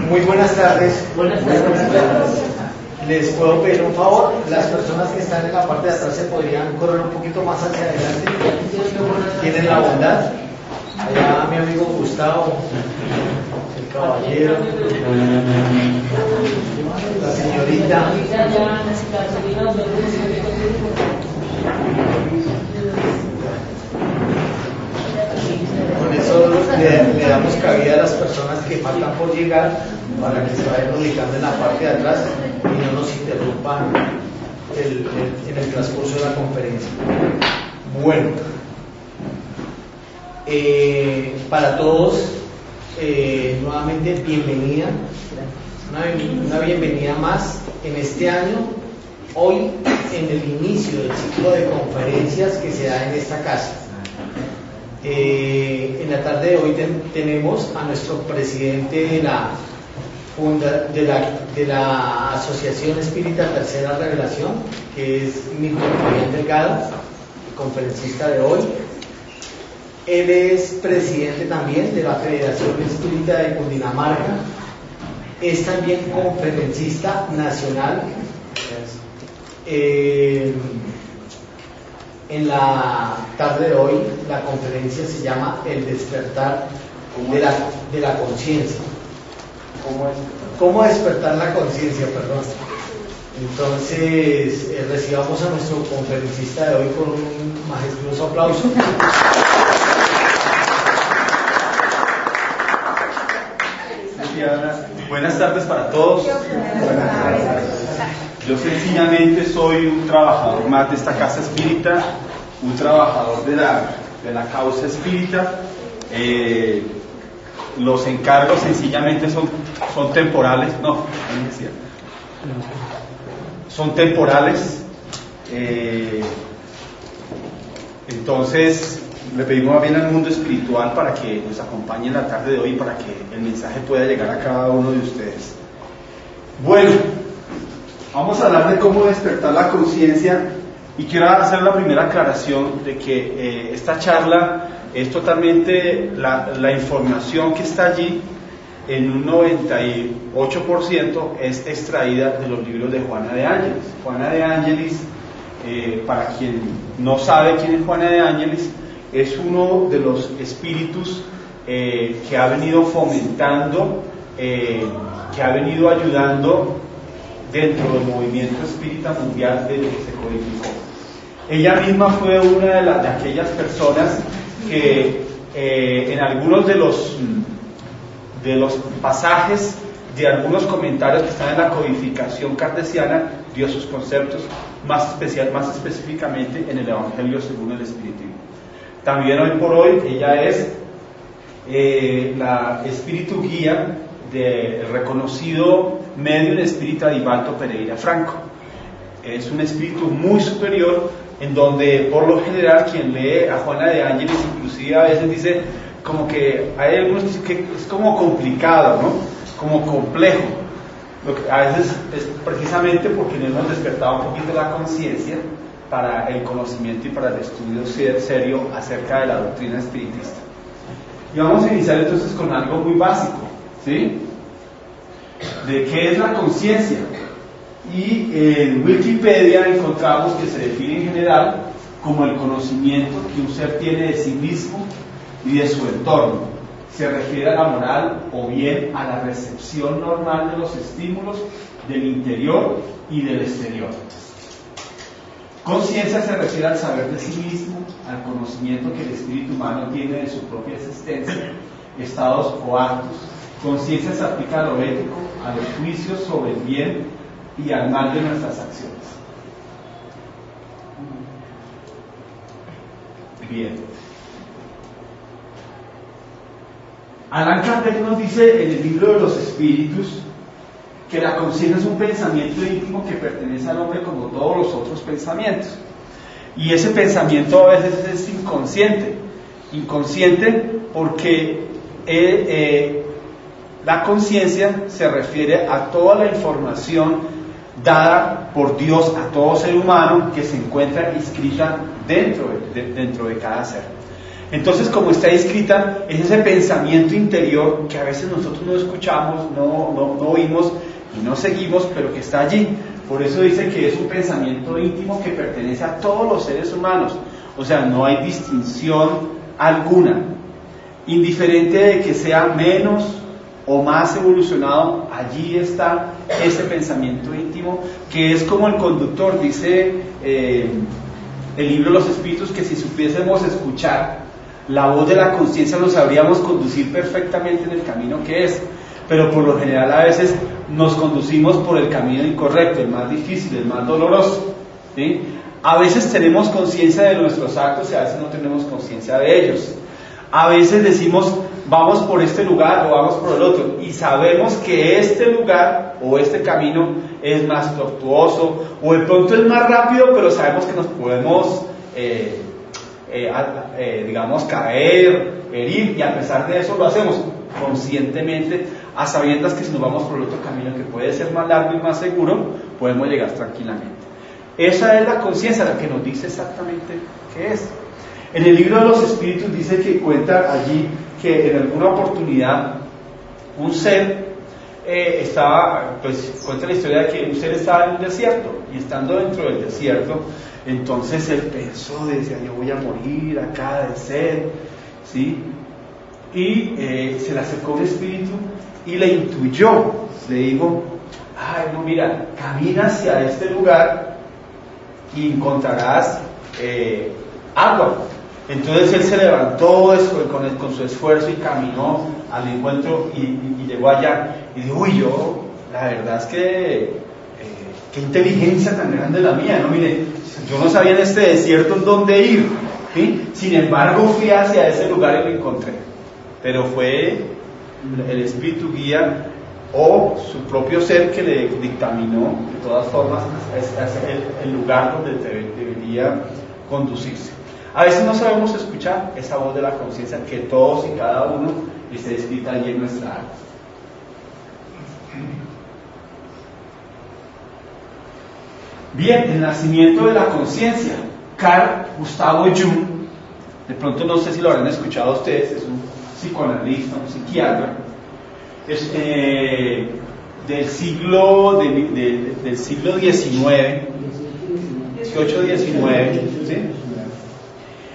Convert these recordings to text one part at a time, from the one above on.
Muy buenas tardes. Buenas tardes. Les puedo pedir un favor, las personas que están en la parte de atrás se podrían correr un poquito más hacia adelante. Tienen la bondad. Allá mi amigo Gustavo, el caballero, la señorita. Con eso le damos cabida a las personas que faltan por llegar para que se vayan ubicando en la parte de atrás y no nos interrumpan en el transcurso de la conferencia. Bueno, para todos, nuevamente bienvenida, una bienvenida más en este año, hoy en el inicio del ciclo de conferencias que se da en esta casa. En la tarde de hoy tenemos a nuestro presidente de la Asociación Espírita Tercera Revelación, que es Milton Fabián Delgado, conferencista de hoy. Él es presidente también de la Federación Espírita de Cundinamarca, es también conferencista nacional. En la tarde de hoy la conferencia se llama El despertar de la conciencia. ¿Cómo despertar la conciencia? Perdón. Entonces, recibamos a nuestro conferencista de hoy con un majestuoso aplauso. Buenas tardes para todos. Yo sencillamente soy un trabajador más de esta casa espírita, un trabajador de la causa espírita. Los encargos sencillamente son temporales, son temporales. Entonces le pedimos más bien al mundo espiritual para que nos acompañe en la tarde de hoy, para que el mensaje pueda llegar a cada uno de ustedes. Bueno, vamos a hablar de cómo despertar la conciencia, y quiero hacer la primera aclaración de que esta charla es totalmente la información que está allí, en un 98% es extraída de los libros de Juana de Ángelis. Juana de Ángelis, para quien no sabe quién es Juana de Ángelis, es uno de los espíritus que ha venido fomentando, que ha venido ayudando dentro del movimiento espírita mundial desde que se codificó. Ella misma fue una de aquellas personas que en algunos de los pasajes de algunos comentarios que están en la codificación kardeciana dio sus conceptos, más específicamente en el Evangelio según el Espiritismo. También hoy por hoy ella es la espíritu guía del reconocido medium espírita Divaldo Pereira Franco. Es un espíritu muy superior, en donde por lo general quien lee a Juana de Ángelis inclusive a veces dice como que hay algunos que dicen que es como complicado, ¿no? Como complejo. Lo que a veces es precisamente porque no hemos despertado un poquito la conciencia para el conocimiento y para el estudio serio acerca de la doctrina espiritista. Y vamos a iniciar entonces con algo muy básico, ¿sí? De qué es la conciencia. Y en Wikipedia encontramos que se define en general como el conocimiento que un ser tiene de sí mismo y de su entorno. Se refiere a la moral o bien a la recepción normal de los estímulos del interior y del exterior. Conciencia se refiere al saber de sí mismo, al conocimiento que el espíritu humano tiene de su propia existencia, estados o actos. Conciencia se aplica a lo ético, a los juicios sobre el bien y al mal de nuestras acciones. Bien. Allan Kardec nos dice en el libro de los espíritus que la conciencia es un pensamiento íntimo que pertenece al hombre como todos los otros pensamientos, y ese pensamiento a veces es inconsciente porque la conciencia se refiere a toda la información dada por Dios a todo ser humano que se encuentra inscrita dentro de cada ser. Entonces, como está inscrita, es ese pensamiento interior que a veces nosotros no escuchamos, no oímos y no seguimos, pero que está allí. Por eso dice que es un pensamiento íntimo que pertenece a todos los seres humanos. O sea, no hay distinción alguna. Indiferente de que sea menos o más evolucionado, allí está ese pensamiento íntimo que es como el conductor. Dice el libro de los Espíritus que si supiésemos escuchar la voz de la conciencia nos sabríamos conducir perfectamente en el camino que es, pero por lo general a veces nos conducimos por el camino incorrecto, el más difícil, el más doloroso, ¿sí? A veces tenemos conciencia de nuestros actos y a veces no tenemos conciencia de ellos. A veces decimos vamos por este lugar o vamos por el otro y sabemos que este lugar o este camino es más tortuoso o de pronto es más rápido, pero sabemos que nos podemos digamos caer, herir, y a pesar de eso lo hacemos conscientemente, a sabiendas que si nos vamos por el otro camino que puede ser más largo y más seguro, podemos llegar tranquilamente. Esa es la conciencia, la que nos dice exactamente qué es. En el libro de los Espíritus dice que cuenta allí que en alguna oportunidad un ser cuenta la historia de que un ser estaba en un desierto, y estando dentro del desierto, entonces él pensó, decía, yo voy a morir acá de sed, ¿sí? Y se le acercó un espíritu y le intuyó, le dijo, ay, no, mira, camina hacia este lugar y encontrarás agua. Entonces él se levantó con su esfuerzo y caminó al encuentro y llegó allá y dijo, uy, yo, la verdad es que qué inteligencia tan grande la mía, ¿no? Mire, yo no sabía en este desierto en dónde ir, ¿sí? Sin embargo fui hacia ese lugar y lo encontré, pero fue el espíritu guía o su propio ser que le dictaminó de todas formas hacia el lugar donde debería conducirse. A veces no sabemos escuchar esa voz de la conciencia que todos y cada uno está escrita allí en nuestra alma. Bien, el nacimiento de la conciencia. Carl Gustav Jung, de pronto no sé si lo habrán escuchado ustedes, es un psicoanalista, un psiquiatra, es del siglo XIX, 18-19, ¿sí?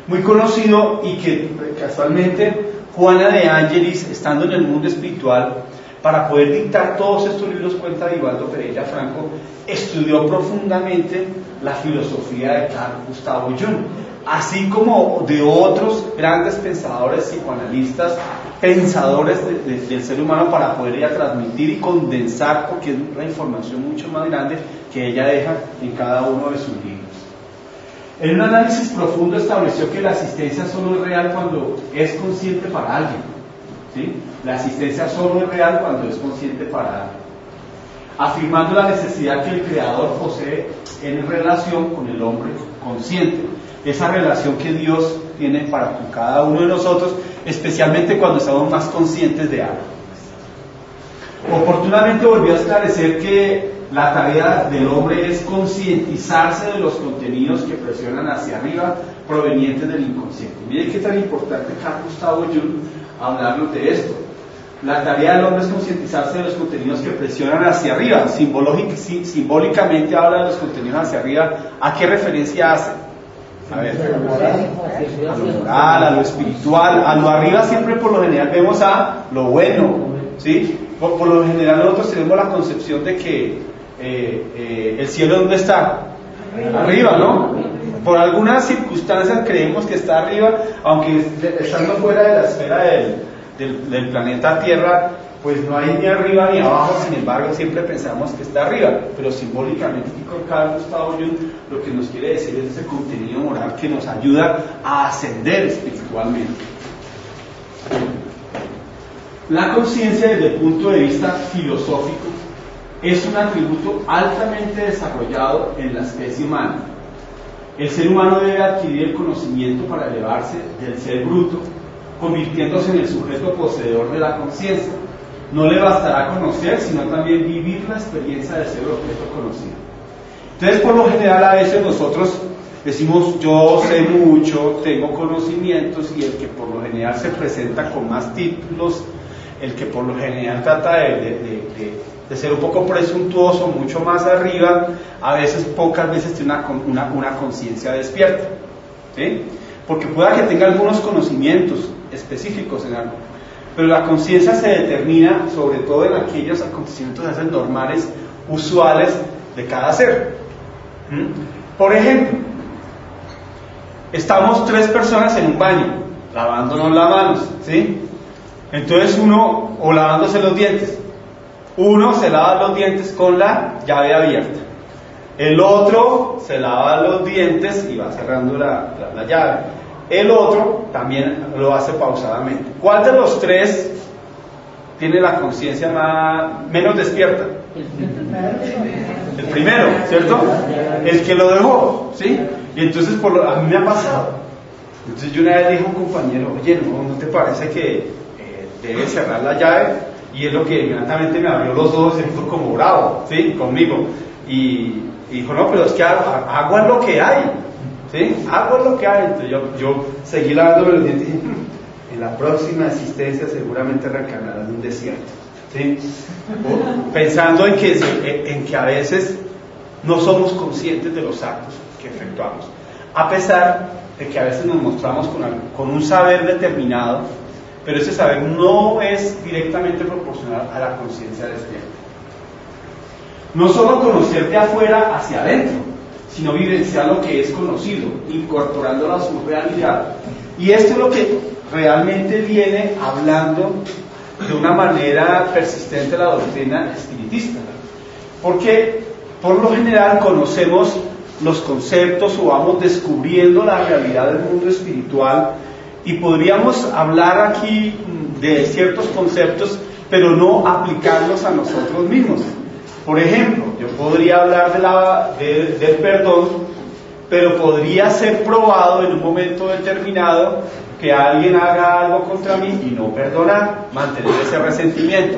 Muy conocido, y que casualmente Juana de Angelis, estando en el mundo espiritual, para poder dictar todos estos libros, cuenta Divaldo Pereira Franco, estudió profundamente la filosofía de Carl Gustav Jung, así como de otros grandes pensadores psicoanalistas, pensadores del ser humano, para poder ella transmitir y condensar, porque es una información mucho más grande que ella deja en cada uno de sus libros. En un análisis profundo estableció que la asistencia solo es real cuando es consciente para alguien, ¿sí? La asistencia solo es real cuando es consciente para alguien, afirmando la necesidad que el Creador posee en relación con el hombre consciente, esa relación que Dios tiene para con cada uno de nosotros, especialmente cuando estamos más conscientes de algo. Oportunamente volvió a esclarecer que la tarea del hombre es concientizarse de los contenidos que presionan hacia arriba provenientes del inconsciente. Miren qué tan importante Carl Gustav Jung hablarnos de esto. La tarea del hombre es concientizarse de los contenidos que presionan hacia arriba. Simbólicamente habla de los contenidos hacia arriba. ¿A qué referencia hace? A ver, a lo moral, a lo espiritual, a lo arriba siempre por lo general vemos a lo bueno, ¿sí? Por lo general nosotros tenemos la concepción de que el cielo ¿dónde está? Arriba, ¿no? Por algunas circunstancias creemos que está arriba, aunque estando fuera de la esfera del planeta Tierra, pues no hay ni arriba ni abajo. Sin embargo siempre pensamos que está arriba, pero simbólicamente con Carl Gustav Jung lo que nos quiere decir es ese contenido moral que nos ayuda a ascender espiritualmente. La conciencia desde el punto de vista filosófico es un atributo altamente desarrollado en la especie humana. El ser humano debe adquirir el conocimiento para elevarse del ser bruto, convirtiéndose en el sujeto poseedor de la conciencia. no le bastará conocer, sino también vivir la experiencia de ser objeto conocido. Entonces, por lo general, a veces nosotros decimos, yo sé mucho, tengo conocimientos, y el que por lo general se presenta con más títulos, el que por lo general trata de ser un poco presuntuoso, mucho más arriba, a veces, pocas veces tiene una conciencia despierta, ¿sí? Porque pueda que tenga algunos conocimientos específicos en algo, pero la conciencia se determina sobre todo en aquellos acontecimientos que hacen normales, usuales de cada ser. Por ejemplo, estamos 3 personas en un baño, lavándonos las manos, ¿sí? Entonces uno, o lavándose los dientes, uno se lava los dientes con la llave abierta, el otro se lava los dientes y va cerrando la llave, el otro también lo hace pausadamente. ¿Cuál de los 3 tiene la conciencia menos despierta? El primero, ¿cierto? El que lo dejó, ¿sí? Y entonces a mí me ha pasado. Entonces yo una vez dije a un compañero, oye, ¿no te parece que debes cerrar la llave? Y es lo que inmediatamente me abrió los ojos y fue como bravo, ¿sí? Conmigo. Y dijo, no, pero es que agua es lo que hay, ¿sí? Agua es lo que hay. Entonces yo seguí lavándome los dientes y dije, en la próxima existencia seguramente reencarnarás en un desierto, ¿sí? Pensando en que a veces no somos conscientes de los actos que efectuamos, a pesar de que a veces nos mostramos con un saber determinado, pero ese saber no es directamente proporcional a la conciencia despierta. No solo conocer de afuera hacia adentro, sino vivenciar lo que es conocido, incorporándolo a su realidad. Y esto es lo que realmente viene hablando de una manera persistente la doctrina espiritista, porque por lo general conocemos los conceptos o vamos descubriendo la realidad del mundo espiritual, y podríamos hablar aquí de ciertos conceptos, pero no aplicarlos a nosotros mismos. Por ejemplo, yo podría hablar del perdón, pero podría ser probado en un momento determinado que alguien haga algo contra mí y no perdonar, mantener ese resentimiento.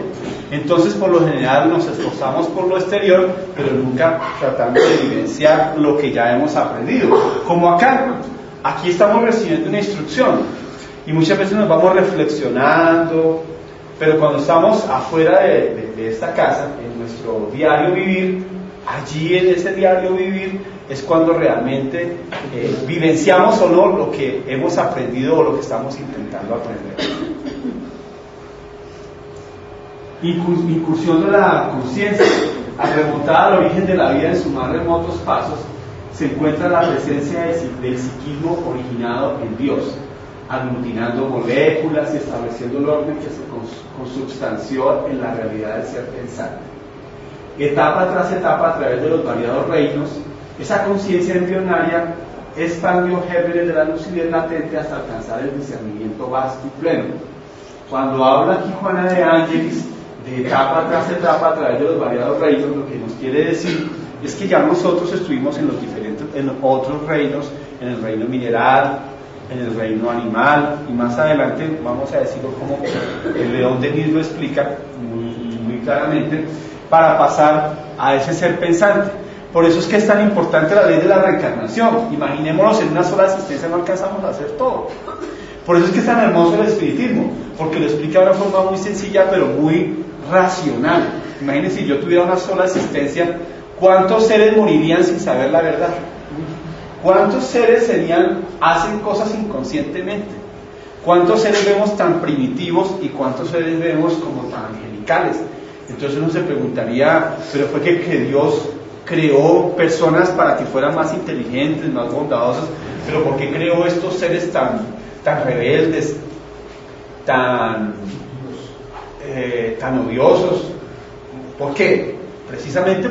Entonces, por lo general nos esforzamos por lo exterior, pero nunca tratamos de vivenciar lo que ya hemos aprendido. Como acá, aquí estamos recibiendo una instrucción y muchas veces nos vamos reflexionando, pero cuando estamos afuera de esta casa, en nuestro diario vivir, allí en ese diario vivir es cuando realmente vivenciamos o no lo que hemos aprendido o lo que estamos intentando aprender. Incursión de la conciencia. Al remontar al origen de la vida en sus más remotos pasos, se encuentra la presencia del psiquismo originado en Dios, aglutinando moléculas y estableciendo el orden que se consubstanció en la realidad del ser pensante. Etapa tras etapa, a través de los variados reinos, esa conciencia embrionaria expandió gérmenes de la lucidez latente hasta alcanzar el discernimiento vasto y pleno. Cuando habla aquí Juana de Ángelis de etapa tras etapa a través de los variados reinos, lo que nos quiere decir es que ya nosotros estuvimos en otros reinos, en el reino mineral, en el reino animal, y más adelante vamos a decirlo como el León Denis lo explica muy claramente, para pasar a ese ser pensante. Por eso es que es tan importante la ley de la reencarnación. Imaginémonos en una sola existencia no alcanzamos a hacer todo. Por eso es que es tan hermoso el espiritismo, porque lo explica de una forma muy sencilla pero muy racional. Imagínense, si yo tuviera una sola existencia, ¿cuántos seres morirían sin saber la verdad? ¿Cuántos seres hacen cosas inconscientemente? ¿Cuántos seres vemos tan primitivos y cuántos seres vemos como tan angelicales? Entonces uno se preguntaría, ¿pero fue que Dios creó personas para que fueran más inteligentes, más bondadosas? ¿Pero por qué creó estos seres tan rebeldes, tan odiosos? ¿Por qué? Precisamente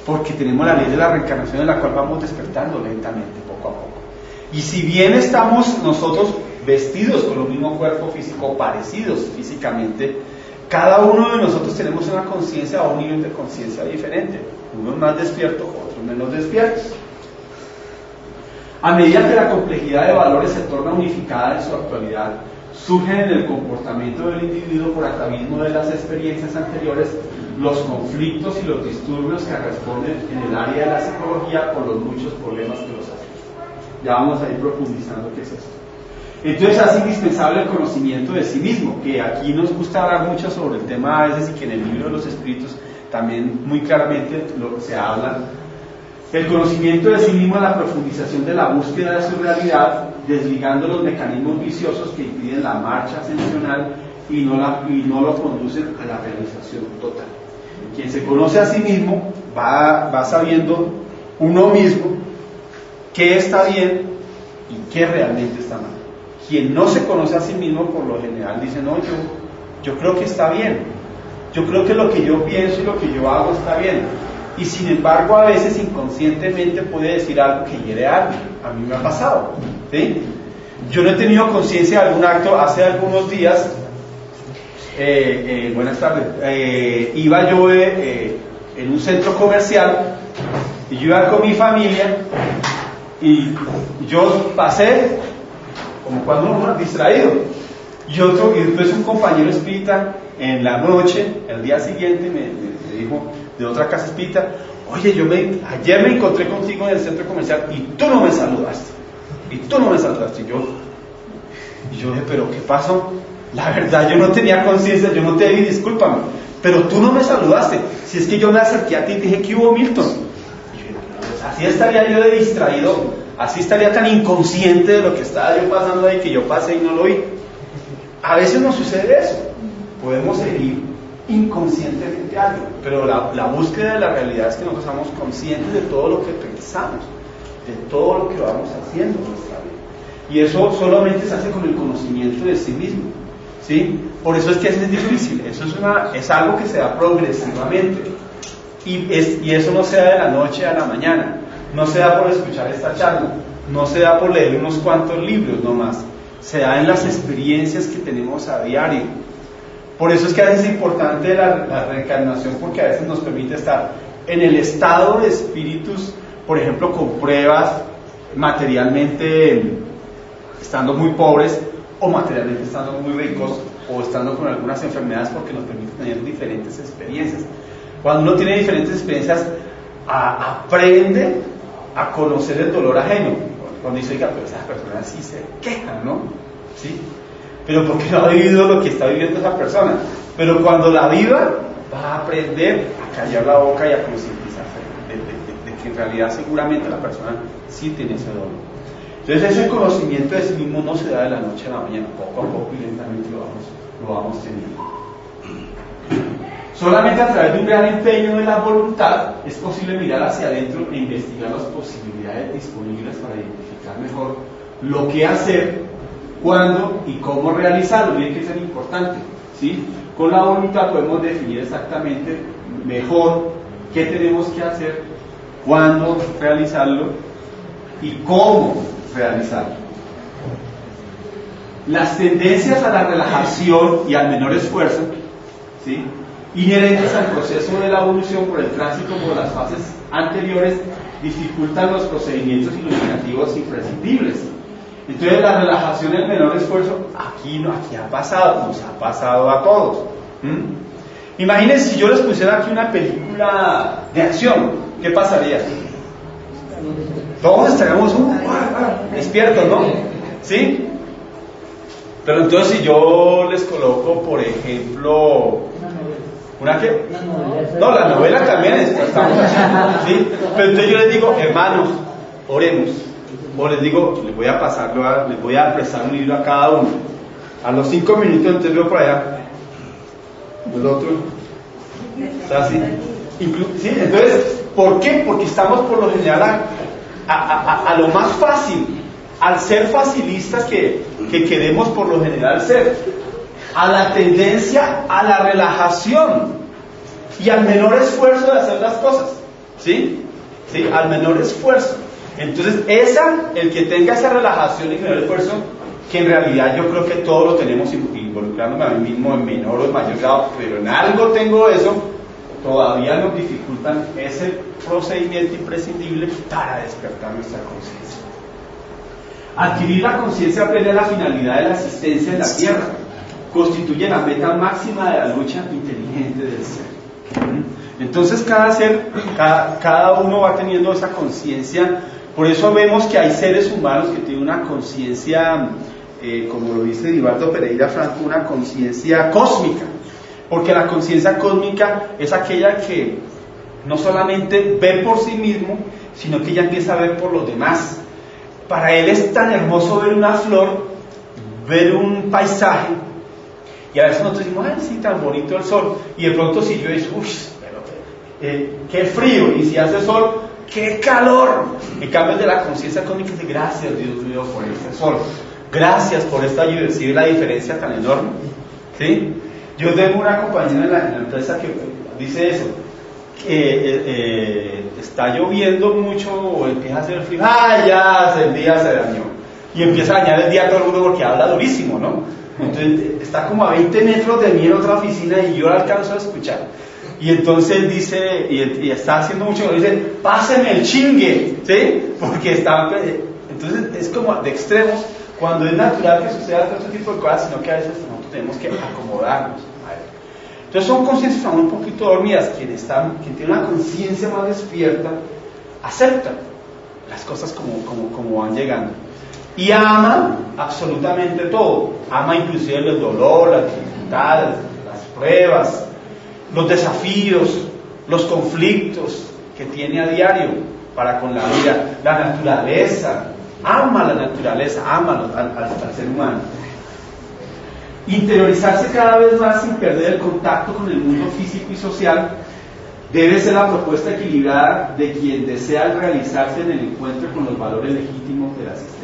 porque tenemos la ley de la reencarnación en la cual vamos despertando lentamente, poco a poco. Y si bien estamos nosotros vestidos con el mismo cuerpo físico, parecidos físicamente, cada uno de nosotros tenemos una conciencia o un nivel de conciencia diferente, unos más despiertos, otros menos despiertos. A medida que la complejidad de valores se torna unificada en su actualidad, surgen en el comportamiento del individuo por atavismo de las experiencias anteriores, los conflictos y los disturbios que responden en el área de la psicología por los muchos problemas que los afectan. Ya vamos a ir profundizando qué es esto. Entonces hace indispensable el conocimiento de sí mismo, que aquí nos gusta hablar mucho sobre el tema a veces y que en el libro de los espíritus también muy claramente se habla. El conocimiento de sí mismo es la profundización de la búsqueda de su realidad, desligando los mecanismos viciosos que impiden la marcha ascensional y no lo conducen a la realización total. Quien se conoce a sí mismo va sabiendo uno mismo qué está bien y qué realmente está mal. Quien no se conoce a sí mismo por lo general dice, no, yo creo que está bien, yo creo que lo que yo pienso y lo que yo hago está bien, y sin embargo a veces inconscientemente puede decir algo que hiere a alguien. A mí me ha pasado, ¿sí? Yo no he tenido conciencia de algún acto. Hace algunos días, buenas tardes, iba yo en un centro comercial y yo iba con mi familia y yo pasé como cuando uno distraído, y después un compañero espírita en la noche, el día siguiente me dijo de otra casa espírita, oye, ayer me encontré contigo en el centro comercial y tú no me saludaste, y yo dije, pero ¿qué pasó? La verdad yo no tenía conciencia, yo no te di, discúlpame, pero tú no me saludaste, si es que yo me acerqué a ti y dije, ¿qué hubo, Milton? Y yo dije, pues así estaría yo de distraído, así estaría tan inconsciente de lo que estaba yo pasando ahí, que yo pasé y no lo vi. A veces nos sucede eso, podemos seguir inconscientemente algo, pero la búsqueda de la realidad es que nosotros estamos conscientes de todo lo que pensamos, de todo lo que vamos haciendo en nuestra vida, y eso solamente se hace con el conocimiento de sí mismo, ¿sí? Por eso es que es difícil, eso es algo que se da progresivamente, y eso no se da de la noche a la mañana, no se da por escuchar esta charla, no se da por leer unos cuantos libros nomás, se da en las experiencias que tenemos a diario. Por eso es que a veces es importante la reencarnación, porque a veces nos permite estar en el estado de espíritus, por ejemplo, con pruebas, materialmente estando muy pobres, o materialmente estando muy ricos, o estando con algunas enfermedades, porque nos permite tener diferentes experiencias. Cuando uno tiene diferentes experiencias, aprende a conocer el dolor ajeno. Cuando dice, oiga, pero esas personas sí se quejan, ¿no? ¿Sí? Pero porque no ha vivido lo que está viviendo esa persona. Pero cuando la viva, va a aprender a callar la boca y a concientizarse de que en realidad seguramente la persona sí tiene ese dolor. Entonces ese conocimiento de sí mismo no se da de la noche a la mañana, poco a poco y lentamente lo vamos teniendo. Solamente a través de un gran empeño de la voluntad es posible mirar hacia adentro e investigar las posibilidades disponibles para identificar mejor lo que hacer, cuándo y cómo realizarlo. Miren que eso es importante, ¿sí? Con la voluntad podemos definir exactamente mejor qué tenemos que hacer, cuándo realizarlo y cómo realizarlo. Las tendencias a la relajación y al menor esfuerzo, ¿sí?, inherentes al proceso de la evolución por el tránsito por las fases anteriores, dificultan los procedimientos iluminativos imprescindibles. Entonces la relajación y el menor esfuerzo aquí ha pasado, nos ha pasado a todos. Imagínense si yo les pusiera aquí una película de acción, ¿qué pasaría? Todos estaríamos despiertos, ¿no? ¿Sí? Pero entonces si yo les coloco, por ejemplo, ¿una qué? No, la novela también estamos haciendo, ¿sí? Pero entonces yo les digo, hermanos, oremos. O les digo, les voy a prestar un libro a cada uno. A los 5 minutos entonces veo por allá el otro. ¿Está así? ¿Sí? Entonces, ¿por qué? Porque estamos por lo general a lo más fácil, al ser facilistas que queremos por lo general ser, a la tendencia a la relajación y al menor esfuerzo de hacer las cosas, ¿sí? ¿Sí? Al menor esfuerzo. Entonces el que tenga esa relajación y menor esfuerzo, que en realidad yo creo que todos lo tenemos, involucrándome a mí mismo en menor o en mayor grado, pero en algo tengo eso, todavía nos dificultan ese procedimiento imprescindible para despertar nuestra conciencia. Adquirir la conciencia plena de la finalidad de la existencia en la Tierra constituye la meta máxima de la lucha inteligente del ser. Entonces cada uno va teniendo esa conciencia. Por eso vemos que hay seres humanos que tienen una conciencia, como lo dice Divaldo Pereira Franco, una conciencia cósmica, porque la conciencia cósmica es aquella que no solamente ve por sí mismo, sino que ya empieza a ver por los demás. Para él es tan hermoso ver una flor, ver un paisaje, y a veces nosotros decimos, ay, sí, tan bonito el sol, y de pronto si yo digo, uff, qué frío, y si hace sol, ¡qué calor! En cambio de la conciencia cósmica dice, gracias Dios mío por este sol, gracias por esta lluvia, ¿sí ve la diferencia tan enorme? ¿Sí? Yo tengo una compañera en la empresa que dice eso, que está lloviendo mucho o empieza a hacer frío, ya el día se dañó, y empieza a dañar el día a todo el mundo porque habla durísimo, ¿no? Entonces está como a 20 metros de mí en otra oficina y yo la alcanzo a escuchar. Y entonces dice, y está haciendo mucho, dice, páseme el chingue, ¿sí? Porque está, entonces es como de extremos, cuando es natural que suceda todo este tipo de cosas, sino que a veces nosotros tenemos que acomodarnos a él. Entonces son conciencias aún un poquito dormidas, quien tiene una conciencia más despierta, aceptan las cosas como van llegando. Y ama absolutamente todo, ama inclusive el dolor, las dificultades, las pruebas, los desafíos, los conflictos que tiene a diario para con la vida, la naturaleza, ama la naturaleza, ama al ser humano. Interiorizarse cada vez más sin perder el contacto con el mundo físico y social debe ser la propuesta equilibrada de quien desea realizarse en el encuentro con los valores legítimos de la existencia.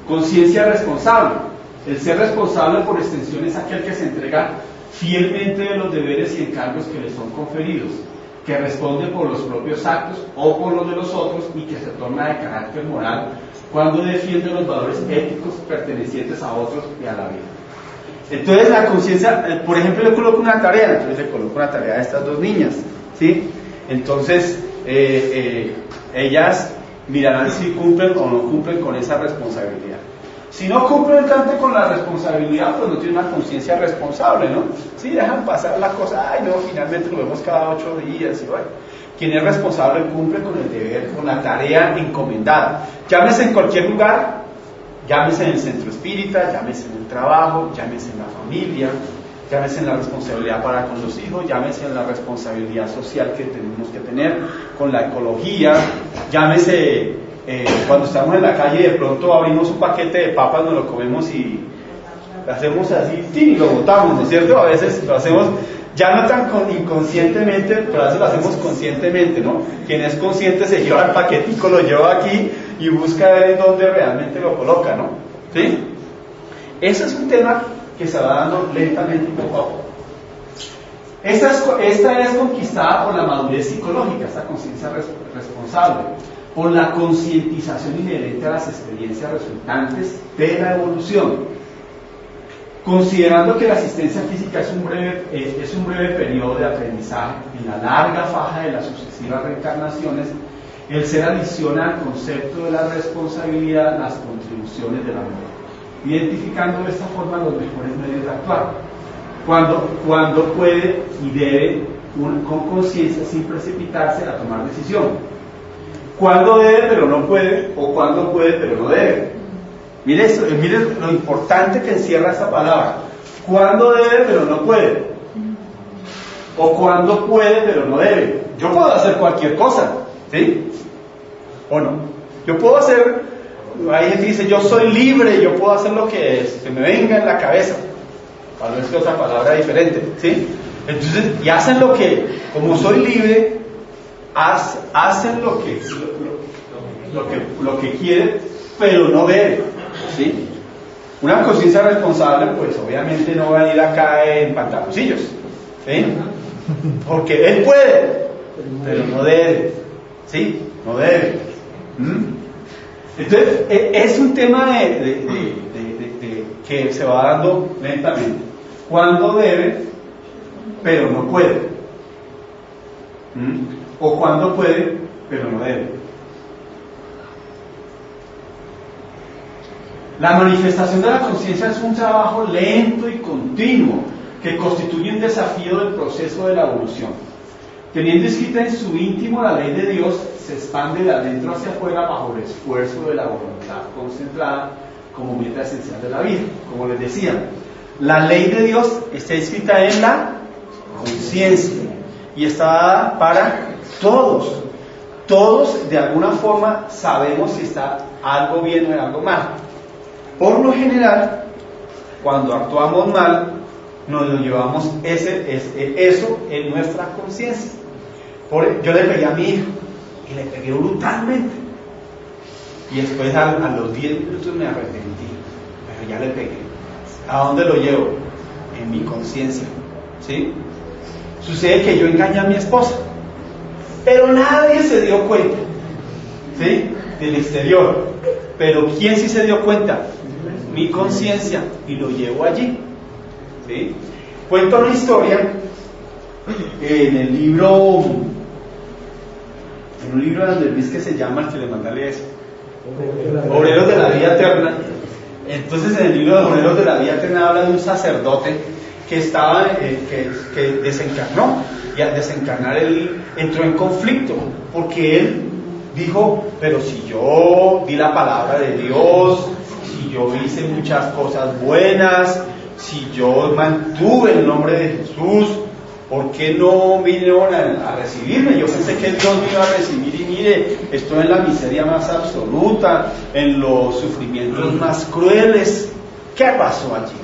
Conciencia responsable. El ser responsable por extensión es aquel que se entrega fielmente de los deberes y encargos que le son conferidos, que responde por los propios actos o por los de los otros y que se torna de carácter moral cuando defiende los valores éticos pertenecientes a otros y a la vida. Entonces la conciencia, por ejemplo, yo coloco una tarea, entonces le coloco una tarea a estas dos niñas, ¿sí? Entonces ellas mirarán si cumplen o no cumplen con esa responsabilidad. Si no cumplen tanto con la responsabilidad, pues no tienen una conciencia responsable, ¿no? Si dejan pasar la cosa, ay no, finalmente lo vemos cada 8 días, y bueno. Quien es responsable cumple con el deber, con la tarea encomendada. Llámese en cualquier lugar, llámese en el centro espírita, llámese en el trabajo, llámese en la familia, llámese en la responsabilidad para con los hijos, llámese en la responsabilidad social que tenemos que tener con la ecología, llámese cuando estamos en la calle y de pronto abrimos un paquete de papas, nos lo comemos y hacemos así, y lo botamos, ¿no es cierto? A veces lo hacemos ya no tan inconscientemente, pero a veces lo hacemos conscientemente, ¿no? Quien es consciente se lleva el paquetico, lo lleva aquí y busca ver en dónde realmente lo coloca, ¿no? ¿Sí? Ese es un tema que se va dando lentamente y poco a poco. Esta es conquistada por la madurez psicológica, esta conciencia responsable, por la concientización inherente a las experiencias resultantes de la evolución. Considerando que la asistencia física es un breve periodo de aprendizaje en la larga faja de las sucesivas reencarnaciones, el ser adiciona al concepto de la responsabilidad las contribuciones de la mujer, identificando de esta forma los mejores medios de actuar, cuando puede y debe, con conciencia, sin precipitarse a tomar decisión. Cuando debe pero no puede, o cuando puede pero no debe. Mire lo importante que encierra esta palabra. Cuando debe pero no puede, o cuando puede pero no debe. Yo puedo hacer cualquier cosa, ¿sí? ¿O no? Yo puedo hacer, ahí dice, yo soy libre, yo puedo hacer lo que me venga en la cabeza. Tal vez que otra palabra diferente, ¿sí? Entonces, y hacen lo que, como soy libre, hacen lo que quieren, pero no deben, ¿sí? Una conciencia responsable, pues obviamente no va a ir acá en pantaloncillos, ¿sí? Porque él puede, pero no debe, ¿sí? No debe. Entonces, es un tema que se va dando lentamente. Cuando debe, pero no puede. O cuando puede, pero no debe. La manifestación de la conciencia es un trabajo lento y continuo que constituye un desafío del proceso de la evolución. Teniendo escrita en su íntimo la ley de Dios, se expande de adentro hacia afuera bajo el esfuerzo de la voluntad concentrada como meta esencial de la vida. Como les decía, la ley de Dios está escrita en la conciencia y está dada para todos. Todos de alguna forma sabemos si está algo bien o algo mal. Por lo general, cuando actuamos mal, nos lo llevamos eso en nuestra conciencia. Yo le pegué a mi hijo y le pegué brutalmente. Y después a los 10 minutos me arrepentí, pero ya le pegué. ¿A dónde lo llevo? En mi conciencia. ¿Sí? Sucede que yo engañé a mi esposa, pero nadie se dio cuenta. ¿Sí? Del exterior. Pero ¿quién sí se dio cuenta? Mi conciencia, y lo llevo allí. ¿Sí? Cuento una historia en el libro, en un libro de Andrés Luis que se llama, el que le manda a leer eso, Obreros de la Vida Eterna. Entonces en el libro de Obreros de la Vida Eterna habla de un sacerdote que estaba, que desencarnó, y al desencarnar él entró en conflicto, porque él dijo, pero si yo di la palabra de Dios, si yo hice muchas cosas buenas, si yo mantuve el nombre de Jesús, ¿por qué no vinieron a recibirme? Yo pensé que Dios me iba a recibir y mire, estoy en la miseria más absoluta, en los sufrimientos más crueles. ¿Qué pasó allí?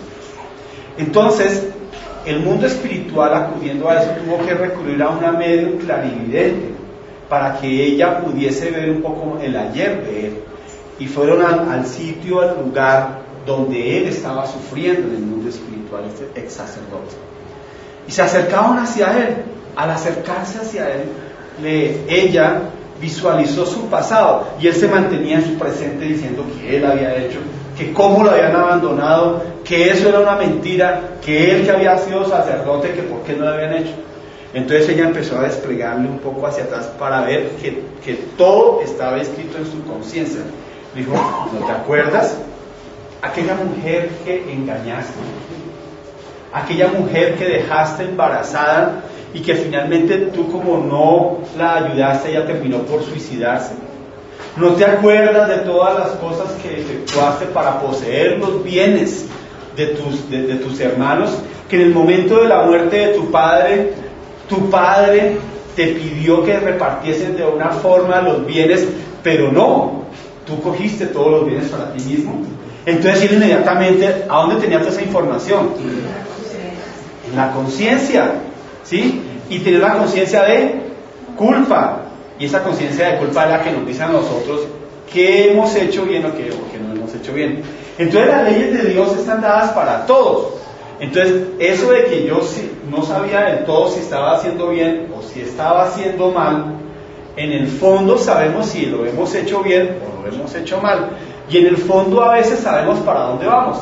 Entonces, el mundo espiritual, acudiendo a eso, tuvo que recurrir a una medium clarividente para que ella pudiese ver un poco el ayer de él. Y fueron al sitio, al lugar donde él estaba sufriendo en el mundo espiritual, este ex sacerdote. Y se acercaban hacia él. Al acercarse hacia él, ella visualizó su pasado y él se mantenía en su presente diciendo que él había hecho, que cómo lo habían abandonado, que eso era una mentira, que él que había sido sacerdote, que por qué no lo habían hecho. Entonces ella empezó a desplegarle un poco hacia atrás para ver que todo estaba escrito en su conciencia. Dijo, ¿no te acuerdas? Aquella mujer que engañaste, aquella mujer que dejaste embarazada y que finalmente tú, como no la ayudaste, ella terminó por suicidarse. ¿No te acuerdas de todas las cosas que efectuaste para poseer los bienes de tus hermanos? Que en el momento de la muerte de tu padre te pidió que repartiesen de una forma los bienes, pero no, tú cogiste todos los bienes para ti mismo. Entonces él inmediatamente, ¿a dónde tenía toda esa información? En la conciencia, ¿sí? Y tener la conciencia de culpa. Y esa conciencia de culpa es la que nos dice a nosotros qué hemos hecho bien o qué no hemos hecho bien. Entonces las leyes de Dios están dadas para todos. Entonces eso de que yo no sabía del todo si estaba haciendo bien o si estaba haciendo mal, en el fondo sabemos si lo hemos hecho bien o lo hemos hecho mal. Y en el fondo a veces sabemos para dónde vamos.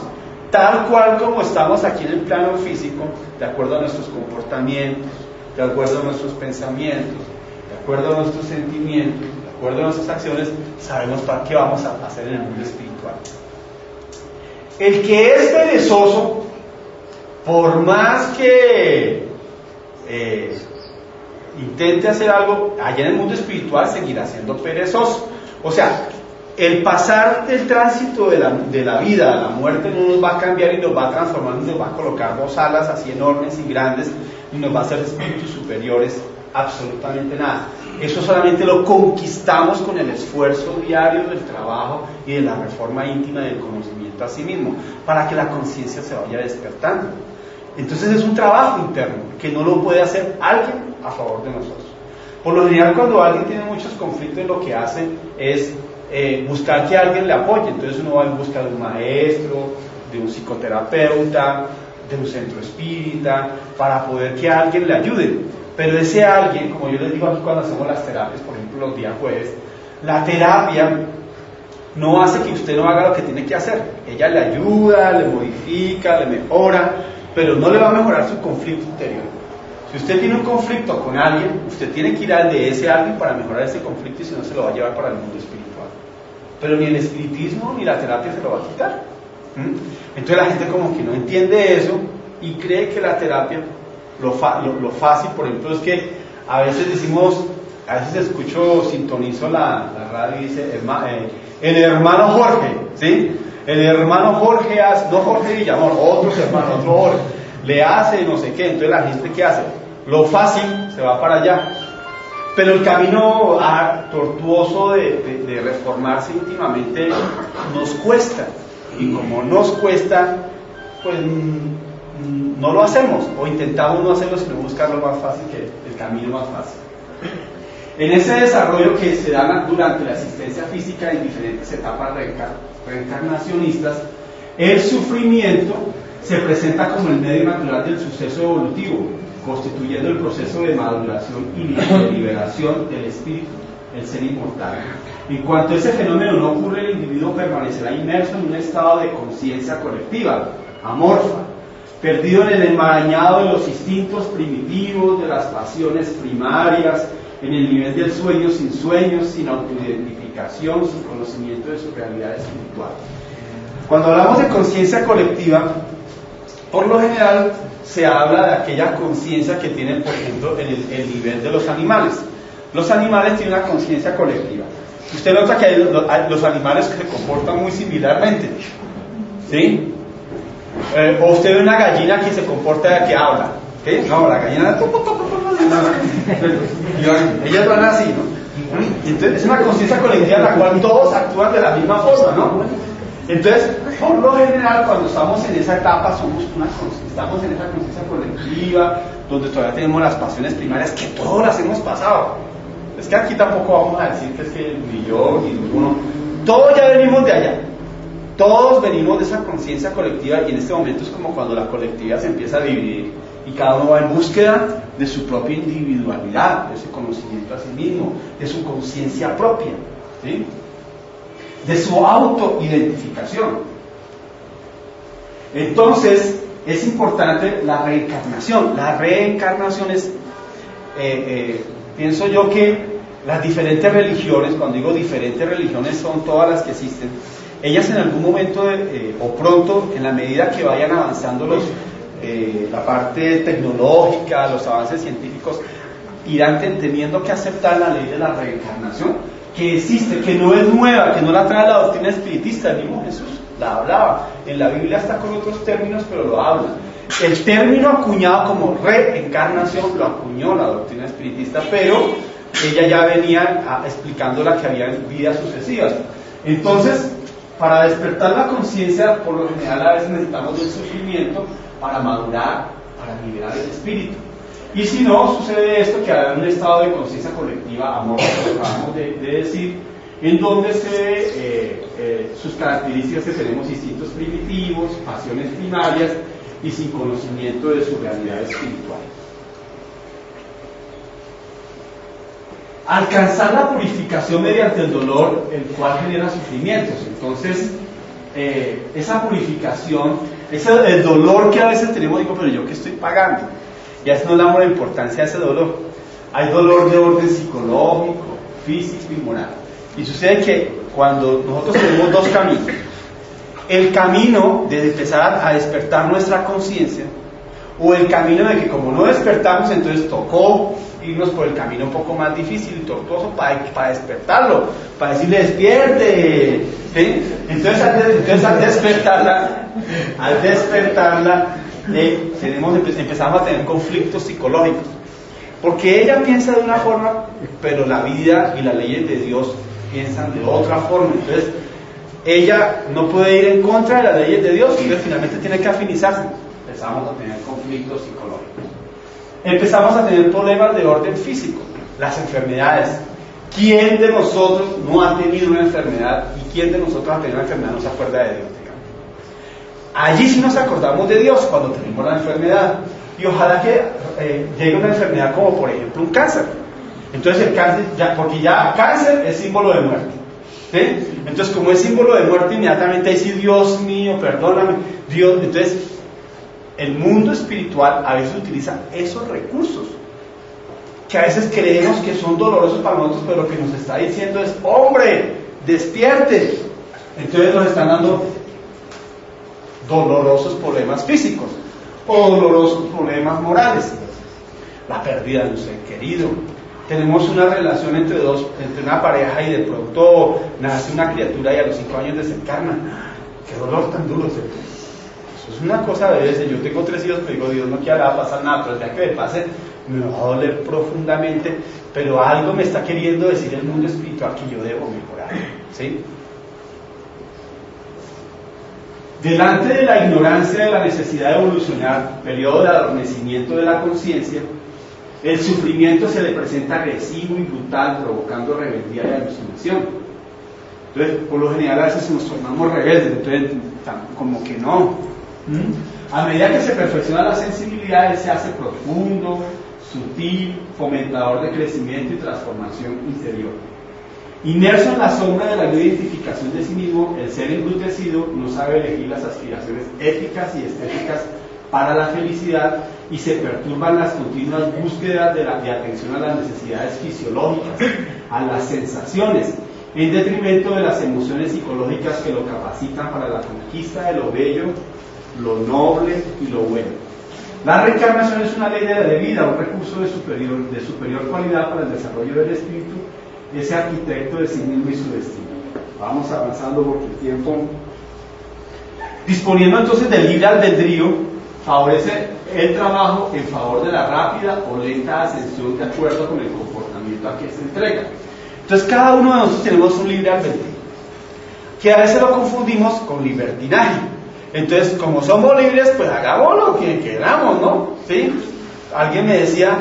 Tal cual como estamos aquí en el plano físico, de acuerdo a nuestros comportamientos, de acuerdo a nuestros pensamientos, de acuerdo a nuestros sentimientos, de acuerdo a nuestras acciones, sabemos para qué vamos a hacer en el mundo espiritual. El que es perezoso, por más que intente hacer algo, allá en el mundo espiritual seguirá siendo perezoso. O sea, el pasar del tránsito de la vida a la muerte no nos va a cambiar y nos va a transformar, nos va a colocar dos alas así enormes y grandes y nos va a hacer espíritus superiores, absolutamente nada. Eso solamente lo conquistamos con el esfuerzo diario del trabajo y de la reforma íntima del conocimiento a sí mismo, para que la conciencia se vaya despertando. Entonces es un trabajo interno que no lo puede hacer alguien a favor de nosotros. Por lo general, cuando alguien tiene muchos conflictos, lo que hace es buscar que alguien le apoye. Entonces uno va en busca de un maestro, de un psicoterapeuta, de un centro espírita, para poder que alguien le ayude. Pero ese alguien, como yo les digo aquí cuando hacemos las terapias, por ejemplo los días jueves, la terapia no hace que usted no haga lo que tiene que hacer. Ella le ayuda, le modifica, le mejora, pero no le va a mejorar su conflicto interior. Si usted tiene un conflicto con alguien, usted tiene que ir al de ese alguien para mejorar ese conflicto, y si no se lo va a llevar para el mundo espiritual. pero ni el espiritismo ni la terapia se lo va a quitar. Entonces la gente como que no entiende eso y cree que la terapia, lo fácil, por ejemplo, es que a veces decimos, a veces sintonizo la radio y dice, el hermano Jorge, ¿sí? El hermano Jorge hace, no Jorge Villamor, otros hermanos, otro Jorge, le hace no sé qué. Entonces la gente, ¿qué hace? Lo fácil se va para allá. Pero el camino tortuoso de reformarse íntimamente nos cuesta. Y como nos cuesta, pues no lo hacemos. O intentamos no hacerlo, sino buscar lo más fácil, que el camino más fácil. En ese desarrollo que se da durante la existencia física en diferentes etapas reencarnacionistas, el sufrimiento se presenta como el medio natural del suceso evolutivo, constituyendo el proceso de maduración y de liberación del espíritu, el ser inmortal. En cuanto ese fenómeno no ocurre, el individuo permanecerá inmerso en un estado de conciencia colectiva, amorfa, perdido en el enmarañado de los instintos primitivos, de las pasiones primarias, en el nivel del sueño, sin autoidentificación, sin conocimiento de su realidad espiritual. Cuando hablamos de conciencia colectiva, por lo general se habla de aquella conciencia que tienen, por ejemplo, en el nivel de los animales. Los animales tienen una conciencia colectiva. Usted nota que hay los animales que se comportan muy similarmente, ¿sí? O usted ve una gallina que se comporta, que habla, ¿sí? No, la gallina ellas van así, ¿no? Entonces es una conciencia colectiva en la cual todos actúan de la misma forma, ¿no? Entonces, por lo general, cuando estamos en esa etapa, estamos en esa conciencia colectiva, donde todavía tenemos las pasiones primarias, que todas las hemos pasado. Es que aquí tampoco vamos a decir que es que ni yo ni ninguno, todos ya venimos de allá. Todos venimos de esa conciencia colectiva, y en este momento es como cuando la colectividad se empieza a dividir y cada uno va en búsqueda de su propia individualidad, de su conocimiento a sí mismo, de su conciencia propia, ¿sí? De su autoidentificación. Entonces es importante la reencarnación. La reencarnación es, pienso yo que las diferentes religiones, cuando digo diferentes religiones, son todas las que existen. Ellas en algún momento o pronto, en la medida que vayan avanzando la parte tecnológica, los avances científicos, irán teniendo que aceptar la ley de la reencarnación, que existe, que no es nueva, que no la trae la doctrina espiritista. El mismo Jesús la hablaba. En la Biblia está con otros términos, pero lo habla. El término acuñado como reencarnación lo acuñó la doctrina espiritista, pero ella ya venía explicando la que había en vidas sucesivas. Entonces, para despertar la conciencia, por lo general a veces necesitamos del sufrimiento para madurar, para liberar el espíritu. Y si no, sucede esto, que hay un estado de conciencia colectiva, amor, como acabamos de decir, en donde sus características, que tenemos instintos primitivos, pasiones primarias y sin conocimiento de su realidad espiritual. Alcanzar la purificación mediante el dolor, el cual genera sufrimientos. Entonces, esa purificación, el dolor que a veces tenemos, digo, pero yo que estoy pagando, y a veces no le damos la importancia a ese dolor. Hay dolor de orden psicológico, físico y moral. Y sucede que cuando nosotros tenemos dos caminos, el camino de empezar a despertar nuestra conciencia, o el camino de que como no despertamos, entonces tocó irnos por el camino un poco más difícil y tortuoso para despertarlo, para decirle despierte, ¿sí? Entonces al despertarla empezamos a tener conflictos psicológicos, porque ella piensa de una forma, pero la vida y las leyes de Dios piensan de otra forma. Entonces ella no puede ir en contra de las leyes de Dios, y finalmente tiene que afinizarse. Empezamos a tener conflictos psicológicos. Empezamos a tener problemas de orden físico, las enfermedades. ¿Quién de nosotros no ha tenido una enfermedad? ¿Y quién de nosotros ha tenido una enfermedad no se acuerda de Dios? Allí sí nos acordamos de Dios, cuando tenemos la enfermedad. Y ojalá que llegue una enfermedad como por ejemplo un cáncer. Entonces el cáncer, porque ya cáncer es símbolo de muerte, ¿sí? Entonces como es símbolo de muerte, inmediatamente ahí sí, Dios mío, perdóname, Dios. Entonces el mundo espiritual a veces utiliza esos recursos, que a veces creemos que son dolorosos para nosotros, pero lo que nos está diciendo es, hombre, despierte. Entonces nos están dando dolorosos problemas físicos o dolorosos problemas morales. La pérdida de un ser querido. Tenemos una relación entre una pareja y de pronto nace una criatura y a los 5 años desencarna. Qué dolor tan duro, ¿cierto? Eso es una cosa de veces. Yo tengo 3 hijos, pero digo, Dios no quiera pasar nada, pero ya que me pase, me va a doler profundamente, pero algo me está queriendo decir el mundo espiritual que yo debo mejorar, ¿sí? Delante de la ignorancia de la necesidad de evolucionar, periodo de adormecimiento de la conciencia, el sufrimiento se le presenta agresivo y brutal, provocando rebeldía y alucinación. Entonces, por lo general, a veces nos tornamos rebeldes, entonces, como que no. A medida que se perfecciona la sensibilidad, él se hace profundo, sutil, fomentador de crecimiento y transformación interior. Inmerso en la sombra de la no identificación de sí mismo, el ser embrutecido no sabe elegir las aspiraciones éticas y estéticas para la felicidad y se perturban las continuas búsquedas de atención a las necesidades fisiológicas, a las sensaciones, en detrimento de las emociones psicológicas que lo capacitan para la conquista de lo bello, lo noble y lo bueno. La reencarnación es una ley de vida, un recurso de superior cualidad para el desarrollo del espíritu, ese arquitecto de sí mismo y su destino. Vamos avanzando porque el tiempo. Disponiendo entonces del libre albedrío, favorece el trabajo en favor de la rápida o lenta ascensión de acuerdo con el comportamiento a que se entrega. Entonces cada uno de nosotros tenemos un libre albedrío, que a veces lo confundimos con libertinaje. Entonces, como somos libres, pues hagamos lo que queramos, ¿no? ¿Sí? Alguien me decía,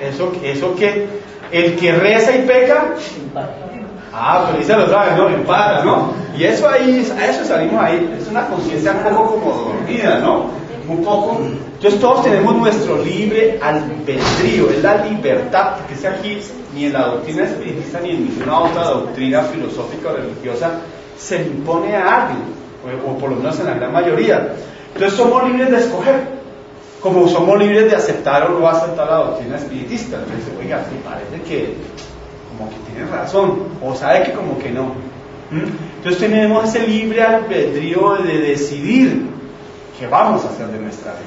eso que el que reza y peca, pero dice los sabe, ¿no? Empata, ¿no? Y eso ahí, a eso salimos ahí, es una conciencia un poco como dormida, ¿no? Un poco. Entonces todos tenemos nuestro libre albedrío, es la libertad, porque es aquí, ni en la doctrina espiritista ni en ninguna otra doctrina filosófica o religiosa se le impone a alguien, o por lo menos en la gran mayoría. Entonces somos libres de escoger, como somos libres de aceptar o no aceptar la doctrina espiritista. Entonces, oiga, me parece que como que tiene razón, o sabe que como que no. Entonces tenemos ese libre albedrío de decidir qué vamos a hacer de nuestra vida.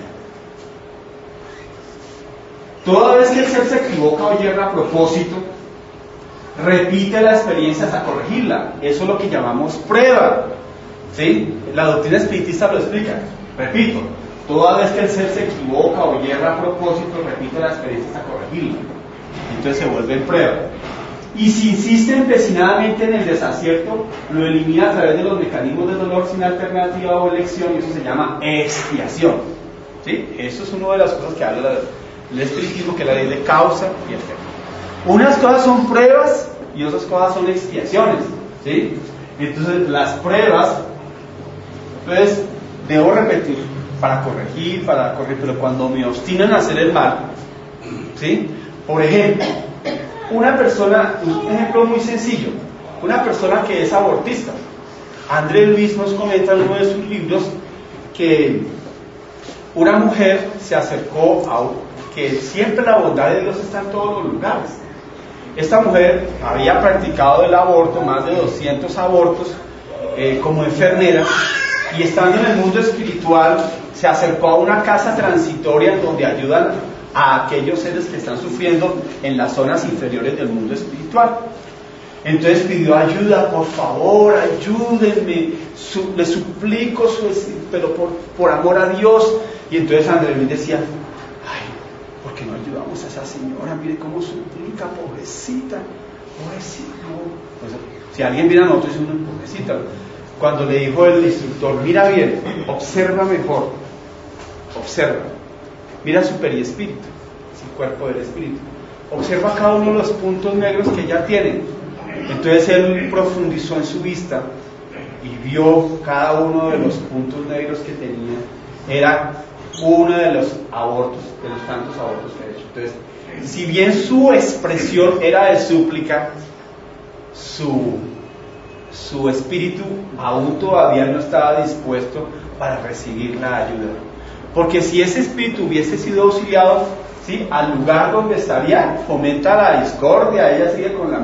Toda vez que el ser se equivoca o yerra a propósito, repite la experiencia hasta corregirla. Eso es lo que llamamos prueba, ¿sí? La doctrina espiritista lo explica. Repito, toda vez que el ser se equivoca o yerra a propósito, repite la experiencia hasta corregirla. Entonces se vuelve prueba. Y si insiste empecinadamente en el desacierto, lo elimina a través de los mecanismos de dolor sin alternativa o elección, y eso se llama expiación, ¿sí? Eso es una de las cosas que habla el espiritismo, que es la ley de causa y efecto. Unas cosas son pruebas y otras cosas son expiaciones, ¿sí? Entonces las pruebas, entonces debo repetir para corregir, pero cuando me obstinan a hacer el mal, ¿sí? Por ejemplo, una persona, un ejemplo muy sencillo, una persona que es abortista. André Luis nos comenta en uno de sus libros que una mujer se acercó que siempre la bondad de Dios está en todos los lugares. Esta mujer había practicado el aborto, más de 200 abortos, como enfermera, y estando en el mundo espiritual se acercó a una casa transitoria en donde ayudan a aquellos seres que están sufriendo en las zonas inferiores del mundo espiritual. Entonces pidió ayuda, por favor, ayúdenme, le suplico, pero por amor a Dios. Y entonces André Luis decía, ay, ¿por qué no ayudamos a esa señora? Mire cómo suplica, pobrecita. Pues, si alguien viene a nosotros, es una pobrecita. Cuando le dijo el instructor, mira bien, observa mejor, observa. Mira su perispíritu, es el cuerpo del espíritu. Observa cada uno de los puntos negros que ella tiene. Entonces él profundizó en su vista y vio cada uno de los puntos negros que tenía. Era uno de los abortos, de los tantos abortos que ha hecho. Entonces, si bien su expresión era de súplica, su espíritu aún todavía no estaba dispuesto para recibir la ayuda. Porque si ese espíritu hubiese sido auxiliado, ¿sí?, al lugar donde estaría, fomenta la discordia, ella sigue con lo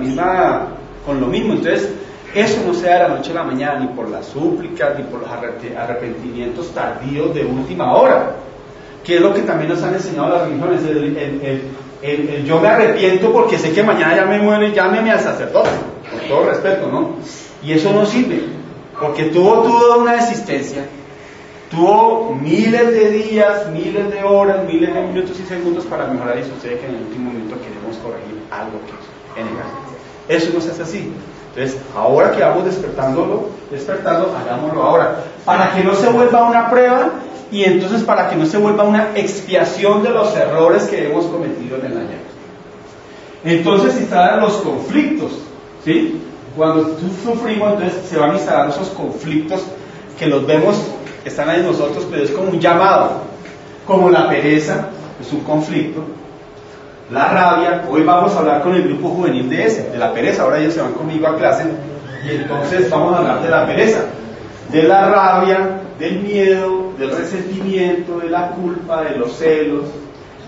mismo. Entonces, Eso no se da de la noche a la mañana, ni por las súplicas, ni por los arrepentimientos tardíos de última hora, que es lo que también nos han enseñado las religiones, el yo me arrepiento porque sé que mañana ya me muero y llámeme al sacerdote, con todo respeto, ¿no? Y eso no sirve, porque tuvo toda una existencia, tuvo miles de días, miles de horas, miles de minutos y segundos para mejorar, y sucede que en el último momento queremos corregir algo que es negativo. Eso no se hace así. Entonces, ahora que vamos despertando, hagámoslo ahora, para que no se vuelva una prueba, y entonces para que no se vuelva una expiación de los errores que hemos cometido en el ayer. Entonces se instalan los conflictos, ¿sí? Cuando tú sufrimos, entonces se van instalando esos conflictos que los vemos, que están ahí en nosotros, pero es como un llamado, como la pereza, es un conflicto, la rabia. Hoy vamos a hablar con el grupo juvenil de la pereza, ahora ellos se van conmigo a clase, y entonces vamos a hablar de la pereza, de la rabia, del miedo, del resentimiento, de la culpa, de los celos,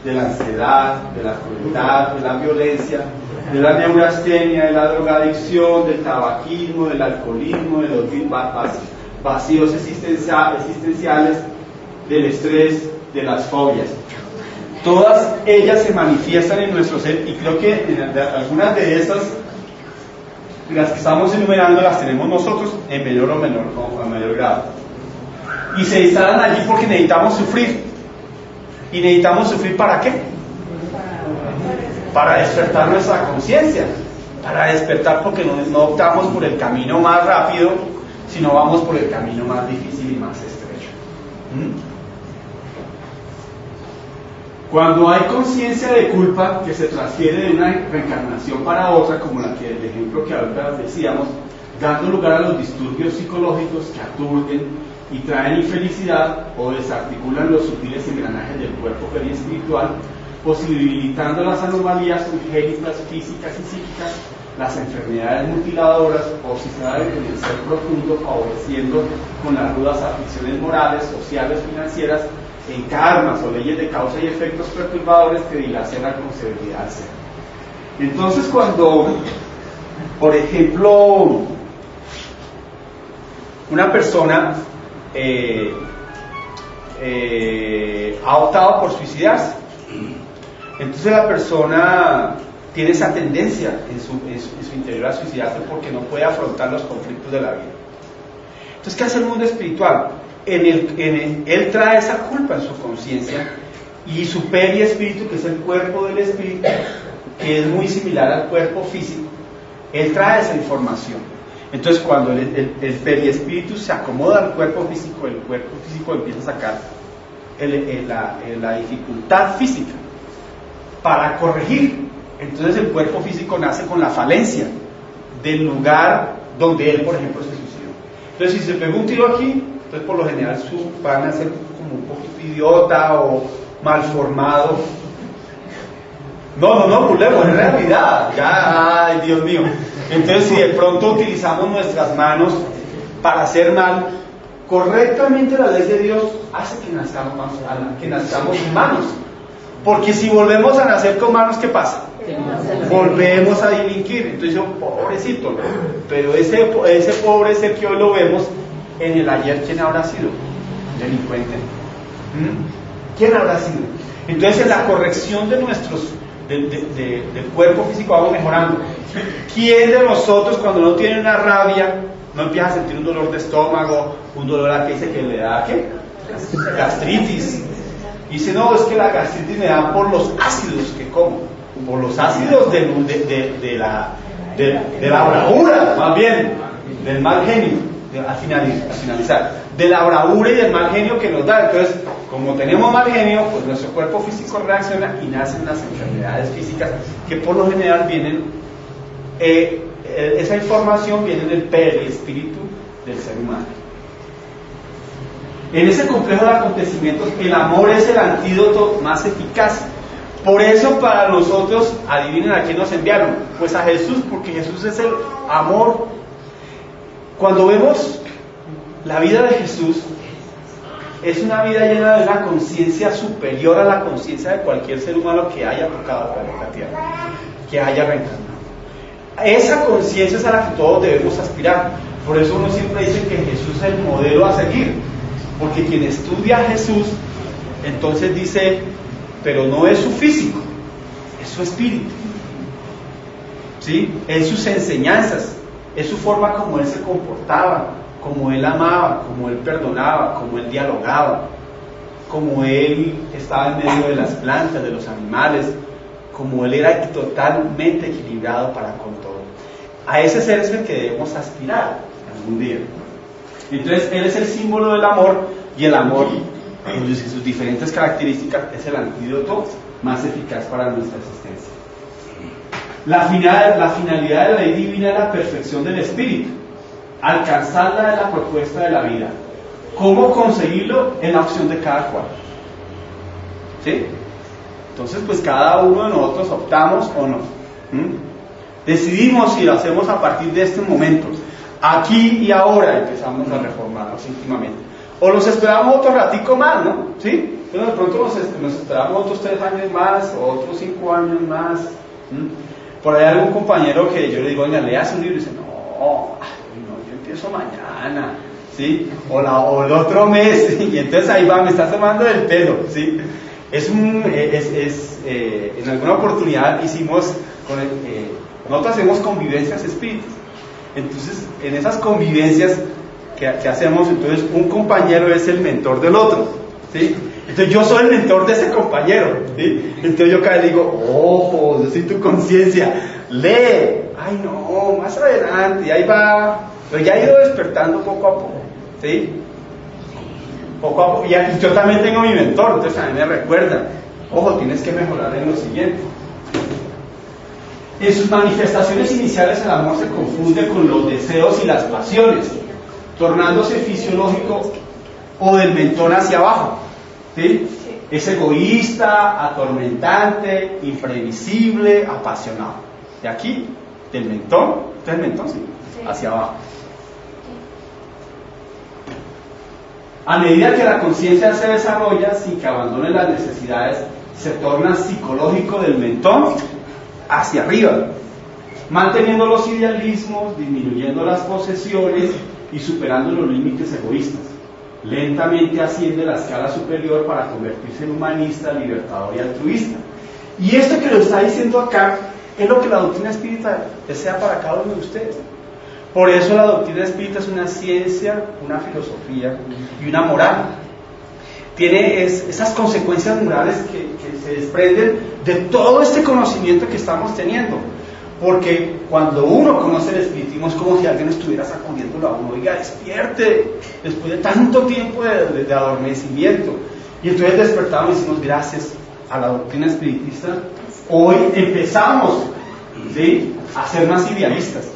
de la ansiedad, de la crueldad, de la violencia, de la neurastenia, de la drogadicción, del tabaquismo, del alcoholismo, de los vacíos existenciales, del estrés, de las fobias. Todas ellas se manifiestan en nuestro ser, y creo que algunas de esas, las que estamos enumerando, las tenemos nosotros en mayor o mayor grado. Y se instalan allí porque necesitamos sufrir. ¿Y necesitamos sufrir para qué? Para despertar nuestra conciencia. Para despertar, porque no optamos por el camino más rápido, sino vamos por el camino más difícil y más estrecho. Cuando hay conciencia de culpa que se transfiere de una reencarnación para otra, como el ejemplo que ahorita decíamos, dando lugar a los disturbios psicológicos que aturden y traen infelicidad o desarticulan los sutiles engranajes del cuerpo periespiritual, posibilitando las anomalías congénitas físicas y psíquicas, las enfermedades mutiladoras, o si se da en el ser profundo, favoreciendo con las rudas aflicciones morales, sociales, financieras, en karmas o leyes de causa y efectos perturbadores que dilaceran con severidad al ser. Entonces, cuando, por ejemplo, una persona ha optado por suicidarse, entonces la persona tiene esa tendencia en su interior a suicidarse porque no puede afrontar los conflictos de la vida. Entonces, ¿qué hace el mundo espiritual? Él trae esa culpa en su conciencia, y su periespíritu, que es el cuerpo del espíritu, que es muy similar al cuerpo físico, él trae esa información. Entonces, cuando el periespíritu se acomoda al cuerpo físico, el cuerpo físico empieza a sacar la dificultad física para corregir. Entonces el cuerpo físico nace con la falencia del lugar donde él, por ejemplo, se suicidó. Entonces, si se pegó un tiro aquí, entonces por lo general van a ser como un poquito idiota o malformado. No, burlemos, es realidad. Ya, ay, Dios mío. Entonces, si de pronto utilizamos nuestras manos para hacer mal, correctamente la ley de Dios hace que nazcamos humanos. Porque si volvemos a nacer con manos, ¿qué pasa? Volvemos a delinquir. Entonces, pobrecito, ¿no? Pero ese pobre ser que hoy lo vemos, en el ayer, ¿quién habrá sido? Delincuente. ¿Quién habrá sido? Entonces, en la corrección de nuestros del cuerpo físico vamos mejorando. ¿Quién de nosotros, cuando no tiene una rabia, no empieza a sentir un dolor de estómago, un dolor a que dice que le da ¿qué? Gastritis? Y dice, no, es que la gastritis me da por los ácidos que como, por los ácidos de la bravura, más bien, del mal genio, a finalizar, de la bravura y del mal genio que nos da. Entonces, como tenemos mal genio, pues nuestro cuerpo físico reacciona y nacen las enfermedades físicas que por lo general vienen, esa información viene del periespíritu del ser humano. En ese complejo de acontecimientos, el amor es el antídoto más eficaz. Por eso, para nosotros, adivinen a quién nos enviaron. Pues a Jesús, porque Jesús es el amor. Cuando vemos la vida de Jesús, es una vida llena de una conciencia superior a la conciencia de cualquier ser humano que haya tocado el planeta Tierra, que haya reencarnado. Esa conciencia es a la que todos debemos aspirar. Por eso uno siempre dice que Jesús es el modelo a seguir, porque quien estudia a Jesús, entonces dice, pero no es su físico, es su espíritu, ¿sí? Es sus enseñanzas, es su forma como Él se comportaba, como Él amaba, como Él perdonaba, como Él dialogaba, como Él estaba en medio de las plantas, de los animales, como Él era totalmente equilibrado para con todo. A ese ser es el que debemos aspirar algún día. Entonces Él es el símbolo del amor, y el amor, en sus diferentes características, es el antídoto más eficaz para nuestra existencia. La finalidad de la ley divina es la perfección del espíritu, alcanzarla de la propuesta de la vida. ¿Cómo conseguirlo? En la opción de cada cual. ¿Sí? Entonces, pues cada uno de nosotros optamos o no. Decidimos si lo hacemos a partir de este momento. Aquí y ahora empezamos a reformarnos íntimamente. O los esperamos otro ratico más, ¿no? ¿Sí? Entonces, de pronto nos esperamos otros 3 años más, o otros 5 años más. Por ahí hay algún compañero que yo le digo, oiga, leas un libro, y dice, no, yo empiezo mañana, ¿sí? O el otro mes, y entonces ahí va, me está tomando del pelo, ¿sí? En alguna oportunidad nosotros hacemos convivencias espíritas. Entonces, en esas convivencias que hacemos, entonces un compañero es el mentor del otro, ¿sí? Entonces yo soy el mentor de ese compañero, ¿sí? Entonces yo cada vez digo, ojo, yo soy tu conciencia, lee, ay no, más adelante, y ahí va, pero ya he ido despertando poco a poco, ¿sí? Poco a poco, y yo también tengo mi mentor, entonces a mí me recuerda, ojo, tienes que mejorar en lo siguiente. En sus manifestaciones iniciales el amor se confunde con los deseos y las pasiones, tornándose fisiológico o del mentón hacia abajo, ¿sí? Es egoísta, atormentante, imprevisible, apasionado. De aquí, del mentón, sí, hacia abajo. A medida que la conciencia se desarrolla, sin que abandone las necesidades, se torna psicológico del mentón hacia arriba, manteniendo los idealismos, disminuyendo las posesiones y superando los límites egoístas. Lentamente asciende a la escala superior para convertirse en humanista, libertador y altruista. Y esto que lo está diciendo acá es lo que la doctrina espírita desea para cada uno de ustedes. Por eso la doctrina espírita es una ciencia, una filosofía y una moral. Tiene esas consecuencias morales que se desprenden de todo este conocimiento que estamos teniendo. Porque cuando uno conoce el espiritismo es como si alguien estuviera sacudiéndolo a uno, oiga, despierte, después de tanto tiempo de adormecimiento. Y entonces despertamos y decimos, gracias a la doctrina espiritista, hoy empezamos, ¿sí?, a ser más idealistas.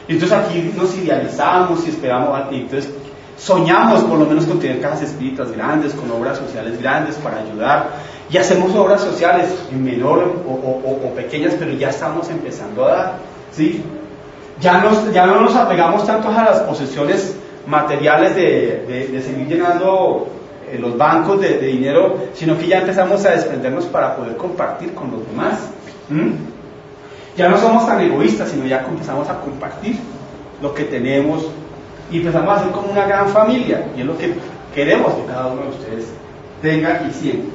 Y entonces aquí nos idealizamos y esperamos, y entonces soñamos por lo menos con tener casas espíritas grandes, con obras sociales grandes para ayudar, y hacemos obras sociales en menor o pequeñas, pero ya estamos empezando a dar, ¿sí? Ya no nos apegamos tanto a las posesiones materiales de seguir llenando los bancos de dinero, sino que ya empezamos a desprendernos para poder compartir con los demás. Ya no somos tan egoístas, sino ya empezamos a compartir lo que tenemos y empezamos a ser como una gran familia, y es lo que queremos que cada uno de ustedes tenga y sienta.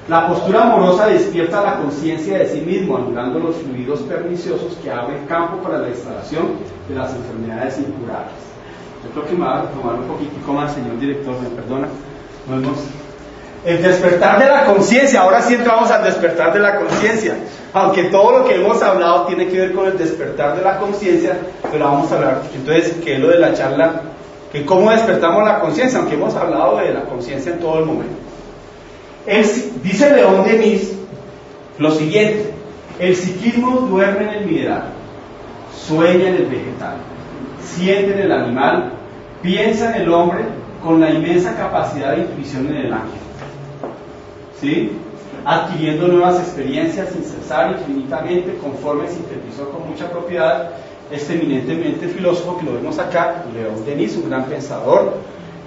La postura amorosa despierta la conciencia de sí mismo, anulando los fluidos perniciosos que abren campo para la instalación de las enfermedades incurables. Yo creo que me va a tomar un poquitico más, señor director, me perdona. El despertar de la conciencia, ahora sí entramos al despertar de la conciencia, aunque todo lo que hemos hablado tiene que ver con el despertar de la conciencia, pero vamos a hablar, entonces, ¿qué es lo de la charla? Que cómo despertamos la conciencia, aunque hemos hablado de la conciencia en todo el momento. Dice León Denis lo siguiente: el psiquismo duerme en el mineral, sueña en el vegetal, siente en el animal, piensa en el hombre con la inmensa capacidad de intuición en el ángel, ¿sí?, adquiriendo nuevas experiencias sin cesar infinitamente, conforme sintetizó con mucha propiedad este eminentemente filósofo que lo vemos acá, León Denis, un gran pensador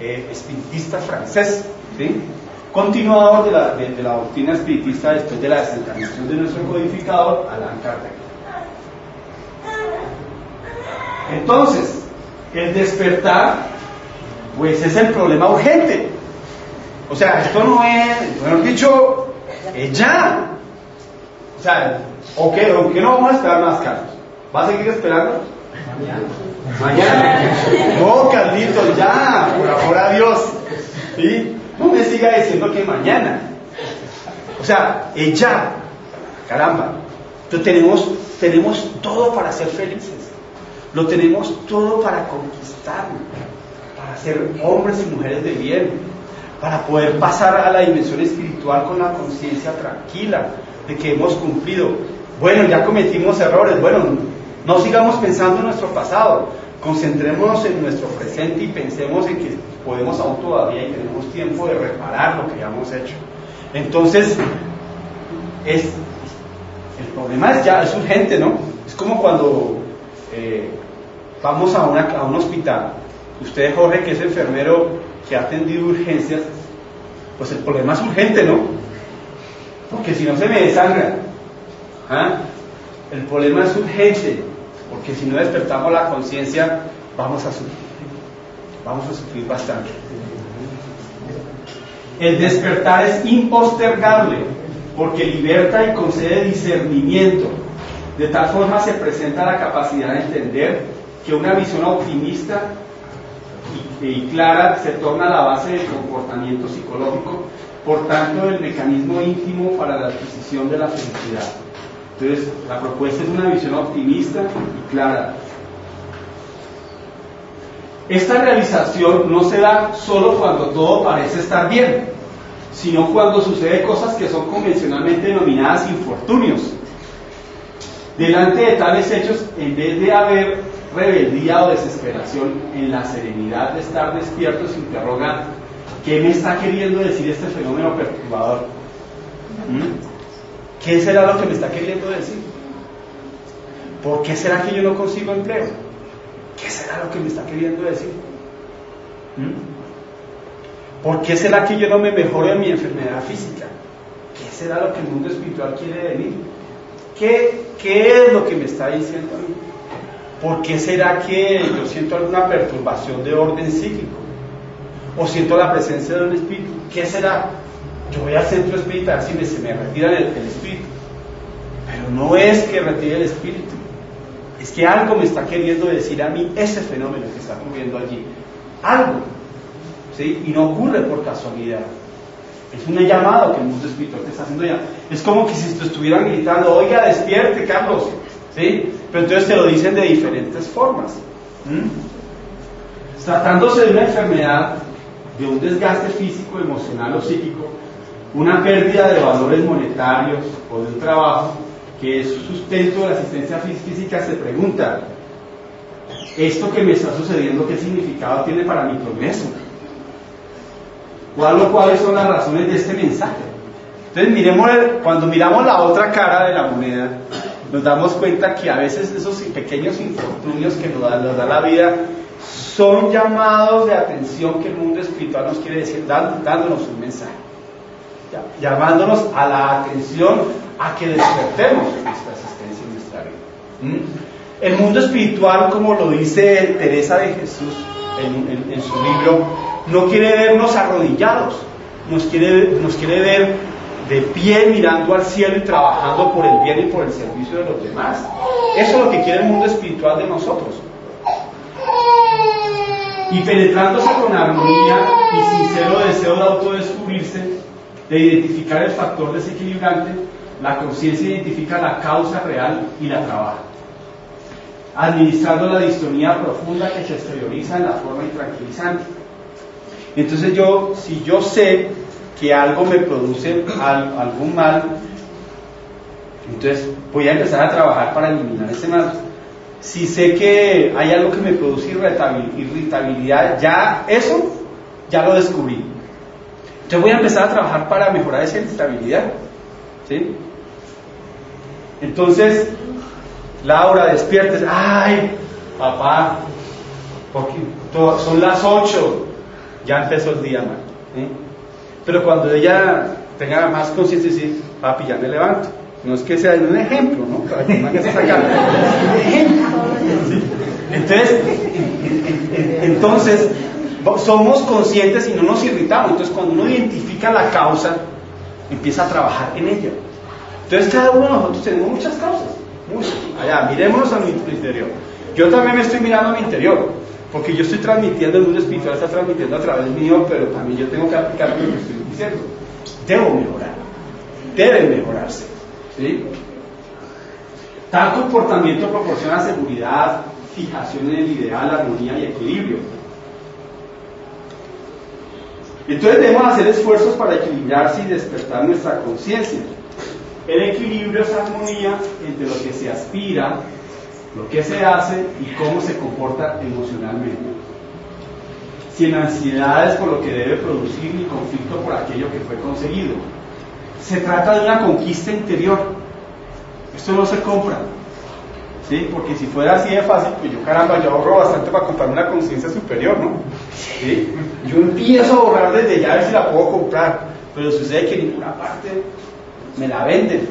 espiritista francés, ¿sí?, continuador de la doctrina espiritista después de la desencarnación de nuestro codificador Allan Kardec. Entonces, el despertar, pues es el problema urgente. O sea, esto no es, mejor dicho, ya. O sea, ¿o qué no vamos a esperar más, Carlos? ¿Va a seguir esperando? Mañana. No, Carlitos, ya, por amor a Dios. ¿Sí? No me siga diciendo que mañana. O sea, ya. Caramba. Entonces tenemos todo para ser felices. Lo tenemos todo para conquistar, para ser hombres y mujeres de bien, para poder pasar a la dimensión espiritual con la conciencia tranquila de que hemos cumplido. Bueno, ya cometimos errores, bueno, no sigamos pensando en nuestro pasado, concentrémonos en nuestro presente y pensemos en que podemos aún todavía y tenemos tiempo de reparar lo que ya hemos hecho. Entonces, el problema es urgente, ¿no? Es como cuando vamos a un hospital. Usted, Jorge, que es enfermero, que ha atendido urgencias, pues el problema es urgente, ¿no? Porque si no se me desangra. El problema es urgente, porque si no despertamos la conciencia, vamos a sufrir bastante. El despertar es impostergable, porque liberta y concede discernimiento. De tal forma se presenta la capacidad de entender que una visión optimista y clara se torna la base del comportamiento psicológico, por tanto el mecanismo íntimo para la adquisición de la felicidad. Entonces la propuesta es una visión optimista y clara. Esta realización no se da solo cuando todo parece estar bien, sino cuando sucede cosas que son convencionalmente denominadas infortunios. Delante de tales hechos, en vez de haber rebeldía o desesperación, en la serenidad de estar despierto se interroga: ¿qué me está queriendo decir este fenómeno perturbador? ¿Qué será lo que me está queriendo decir? ¿Por qué será que yo no consigo empleo? ¿Qué será lo que me está queriendo decir? ¿Por qué será que yo no me mejoro en mi enfermedad física? ¿Qué será lo que el mundo espiritual quiere de mí? ¿Qué es lo que me está diciendo a mí? ¿Por qué será que yo siento alguna perturbación de orden psíquico? ¿O siento la presencia de un espíritu? ¿Qué será? Yo voy al centro espiritual si se me retira el espíritu. Pero no es que retire el espíritu. Es que algo me está queriendo decir a mí ese fenómeno que está ocurriendo allí. Algo. ¿Sí? Y no ocurre por casualidad. Es un llamado que el mundo espiritual te está haciendo ya. Es como que si te estuvieran gritando: oiga, despierte, Carlos. ¿Sí? Pero entonces te lo dicen de diferentes formas. Tratándose de una enfermedad, de un desgaste físico, emocional o psíquico, una pérdida de valores monetarios o de un trabajo que es sustento de la asistencia física, se pregunta: ¿esto que me está sucediendo qué significado tiene para mi progreso? ¿Cuáles son las razones de este mensaje? Entonces cuando miramos la otra cara de la moneda, nos damos cuenta que a veces esos pequeños infortunios que nos da la vida son llamados de atención que el mundo espiritual nos quiere decir, dándonos un mensaje, llamándonos a la atención a que despertemos nuestra existencia y nuestra vida. El mundo espiritual, como lo dice Teresa de Jesús en su libro, no quiere vernos arrodillados, nos quiere ver de pie mirando al cielo y trabajando por el bien y por el servicio de los demás. Eso es lo que quiere el mundo espiritual de nosotros. Y penetrándose con armonía y sincero deseo de autodescubrirse, de identificar el factor desequilibrante, la conciencia identifica la causa real y la trabaja, administrando la distonía profunda que se exterioriza en la forma intranquilizante. Entonces si yo sé que algo me produce algún mal, entonces voy a empezar a trabajar para eliminar ese mal. Si sé que hay algo que me produce irritabilidad, ya lo descubrí. Entonces voy a empezar a trabajar para mejorar esa irritabilidad. ¿Sí? Entonces, Laura, despiertes. Ay, papá, son las 8. Ya empezó el día, man. ¿Sí? Pero cuando ella tenga más conciencia, sí, papi, ya me levanto. No es que sea un ejemplo, ¿no? Para que no se sacar. ¿Sí? Entonces, somos conscientes y no nos irritamos. Entonces, cuando uno identifica la causa, empieza a trabajar en ella. Entonces, cada uno de nosotros tenemos muchas causas. Allá, mirémonos a mi interior. Yo también me estoy mirando a mi interior, porque yo estoy transmitiendo, el mundo espiritual está transmitiendo a través mío, pero también yo tengo que aplicar lo que estoy diciendo. Debo mejorar, debe mejorarse, ¿sí? Tal comportamiento proporciona seguridad, fijación en el ideal, armonía y equilibrio. Entonces debemos hacer esfuerzos para equilibrarse y despertar nuestra conciencia. El equilibrio es armonía entre lo que se aspira, lo que se hace y cómo se comporta emocionalmente. Sin ansiedades por lo que debe producir ni conflicto por aquello que fue conseguido. Se trata de una conquista interior. Esto no se compra, ¿sí? Porque si fuera así de fácil, pues yo caramba, yo ahorro bastante para comprar una conciencia superior, ¿no? ¿Sí? Yo empiezo a ahorrar desde ya a ver si la puedo comprar, pero sucede que en ninguna parte me la venden,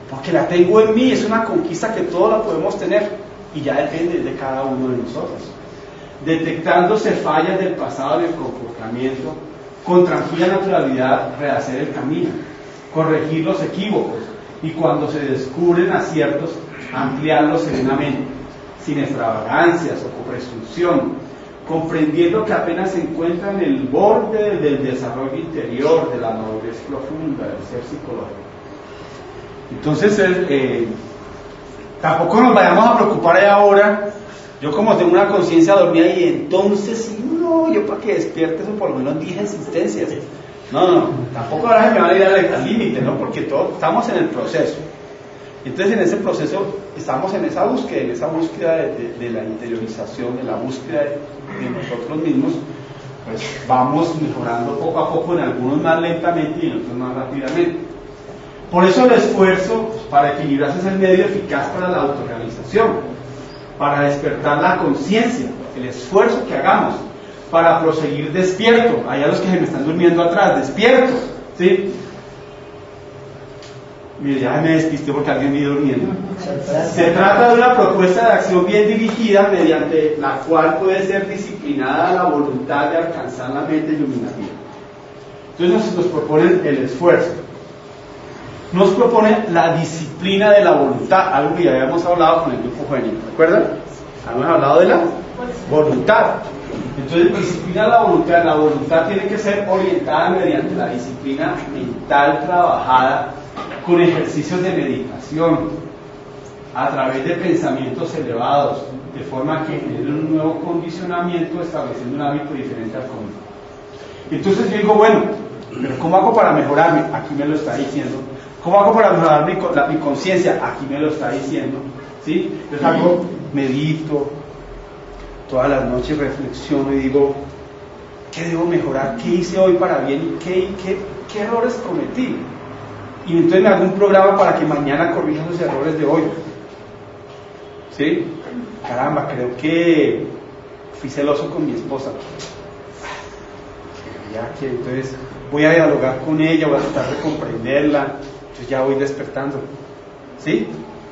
porque la tengo en mí. Es una conquista que todos la podemos tener y ya depende de cada uno de nosotros. Detectándose fallas del pasado y del comportamiento, con tranquila naturalidad rehacer el camino, corregir los equívocos y cuando se descubren aciertos, ampliarlos serenamente, sin extravagancias o presunción, comprendiendo que apenas se encuentra en el borde del desarrollo interior, de la madurez profunda, del ser psicológico. Entonces, tampoco nos vayamos a preocupar ahí ahora. Yo como tengo una conciencia dormida y entonces, no, yo para que despierte eso por lo menos 10 existencias. No, tampoco ahora se me va a ir al límite, ¿no? Porque todos estamos en el proceso. Entonces en ese proceso estamos en esa búsqueda de la interiorización, de la búsqueda de nosotros mismos. Pues vamos mejorando poco a poco, en algunos más lentamente y en otros más rápidamente. Por eso el esfuerzo para equilibrarse es el medio eficaz para la autorrealización, para despertar la conciencia, el esfuerzo que hagamos para proseguir despierto. Allá los que se me están durmiendo atrás, despierto, ¿sí? Mire, ya me despisté porque alguien me iba durmiendo. Se trata de una propuesta de acción bien dirigida, mediante la cual puede ser disciplinada la voluntad de alcanzar la mente iluminativa. Entonces nos proponen el esfuerzo. Nos propone la disciplina de la voluntad, algo que ya habíamos hablado con el grupo juvenil, ¿recuerdan? Habíamos hablado de la voluntad. Entonces, disciplina de la voluntad tiene que ser orientada mediante la disciplina mental trabajada con ejercicios de meditación, a través de pensamientos elevados, de forma que genere un nuevo condicionamiento, estableciendo un hábito diferente al común. Entonces yo digo, bueno, pero ¿cómo hago para mejorarme? Aquí me lo está diciendo. ¿Cómo hago para mejorar mi conciencia? Aquí me lo está diciendo, ¿sí? Entonces hago, medito, todas las noches reflexiono y digo, ¿qué debo mejorar? ¿Qué hice hoy para bien? ¿Qué errores cometí? Y entonces me hago un programa para que mañana corrija los errores de hoy, ¿sí? Caramba, creo que fui celoso con mi esposa. Ya que entonces voy a dialogar con ella, voy a tratar de comprenderla. Entonces ya voy despertando, ¿sí?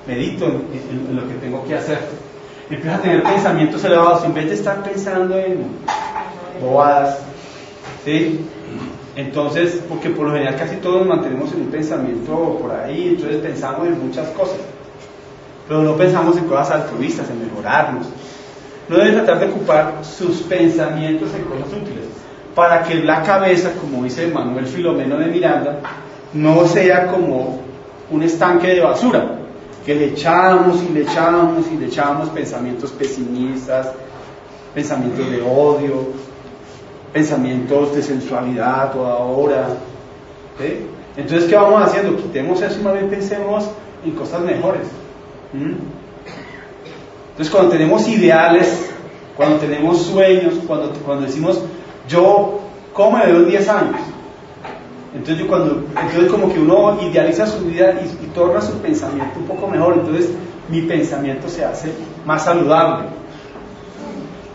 Medito en lo que tengo que hacer. Empiezo a tener pensamientos elevados en vez de estar pensando en bobadas, ¿sí? Entonces, porque por lo general casi todos nos mantenemos en un pensamiento por ahí, entonces pensamos en muchas cosas, pero no pensamos en cosas altruistas, en mejorarnos. No deben tratar de ocupar sus pensamientos en cosas útiles, para que la cabeza, como dice Manuel Filomeno de Miranda, no sea como un estanque de basura, que le echamos y le echamos y le echamos pensamientos pesimistas, pensamientos de odio, pensamientos de sensualidad a toda hora, ¿sí? Entonces, ¿qué vamos haciendo? Quitemos eso y más bien pensemos en cosas mejores. Entonces, cuando tenemos ideales, cuando tenemos sueños, cuando decimos, yo, ¿cómo me veo en 10 años? Entonces como que uno idealiza su vida y torna su pensamiento un poco mejor. Entonces mi pensamiento se hace más saludable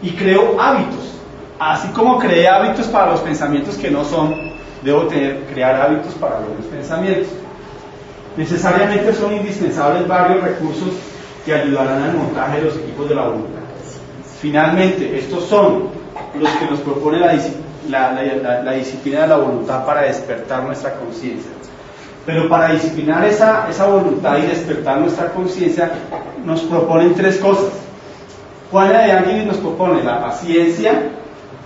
y creo hábitos. Así como creé hábitos para los pensamientos que no son, debo crear hábitos para los pensamientos. Necesariamente son indispensables varios recursos que ayudarán al montaje de los equipos de la voluntad. Finalmente, estos son los que nos propone la disciplina de la voluntad para despertar nuestra conciencia. Pero para disciplinar esa voluntad y despertar nuestra conciencia, nos proponen tres cosas. Juana de Ángeles nos propone la paciencia,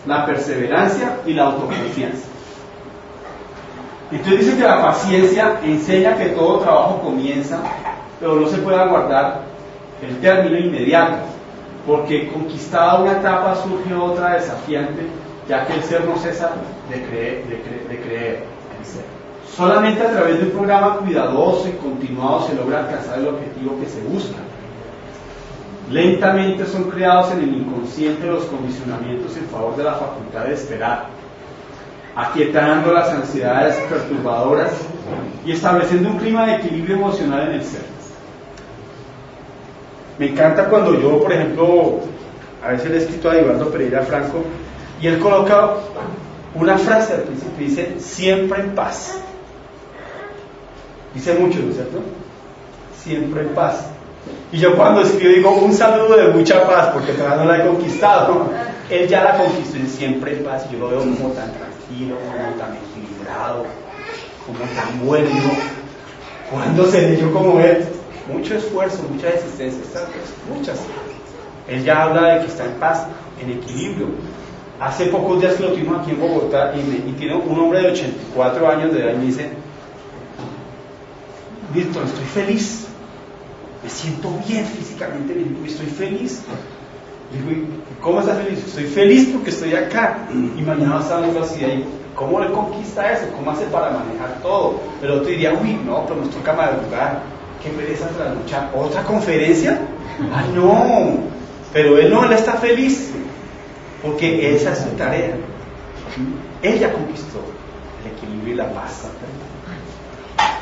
la perseverancia y la autoconfianza. Entonces dice que la paciencia enseña que todo trabajo comienza, pero no se puede aguardar el término inmediato, porque conquistada una etapa surge otra desafiante, ya que el ser no cesa de creer en ser. Solamente a través de un programa cuidadoso y continuado se logra alcanzar el objetivo que se busca. Lentamente son creados en el inconsciente los condicionamientos en favor de la facultad de esperar, aquietando las ansiedades perturbadoras y estableciendo un clima de equilibrio emocional en el ser. Me encanta cuando yo, por ejemplo, a veces le he escrito a Divaldo Pereira Franco y él coloca una frase al principio que dice: siempre en paz. Dice mucho, ¿no es cierto? Siempre en paz. Y yo cuando escribo digo un saludo de mucha paz, porque todavía no la he conquistado, ¿no? Él ya la conquistó en siempre en paz, y yo lo veo como tan tranquilo, como tan equilibrado, como tan bueno. Y digo, ¿cuándo seré yo como él? Mucho esfuerzo, mucha existencia, muchas. Él ya habla de que está en paz, en equilibrio. Hace pocos días que lo tuvimos aquí en Bogotá y tiene un hombre de 84 años de edad y me dice: Víctor, estoy feliz. Me siento bien físicamente, bien, estoy feliz. Digo, ¿cómo estás feliz? Estoy feliz porque estoy acá y mañana va a estar en la universidad. Y ¿cómo le conquista eso? ¿Cómo hace para manejar todo? Pero otro diría: uy, no, pero nos toca madrugar, qué pereza trasnochar. ¿Otra conferencia? ¡Ay, no! Pero él no, él está feliz porque esa es su tarea. Él ya conquistó el equilibrio y la paz.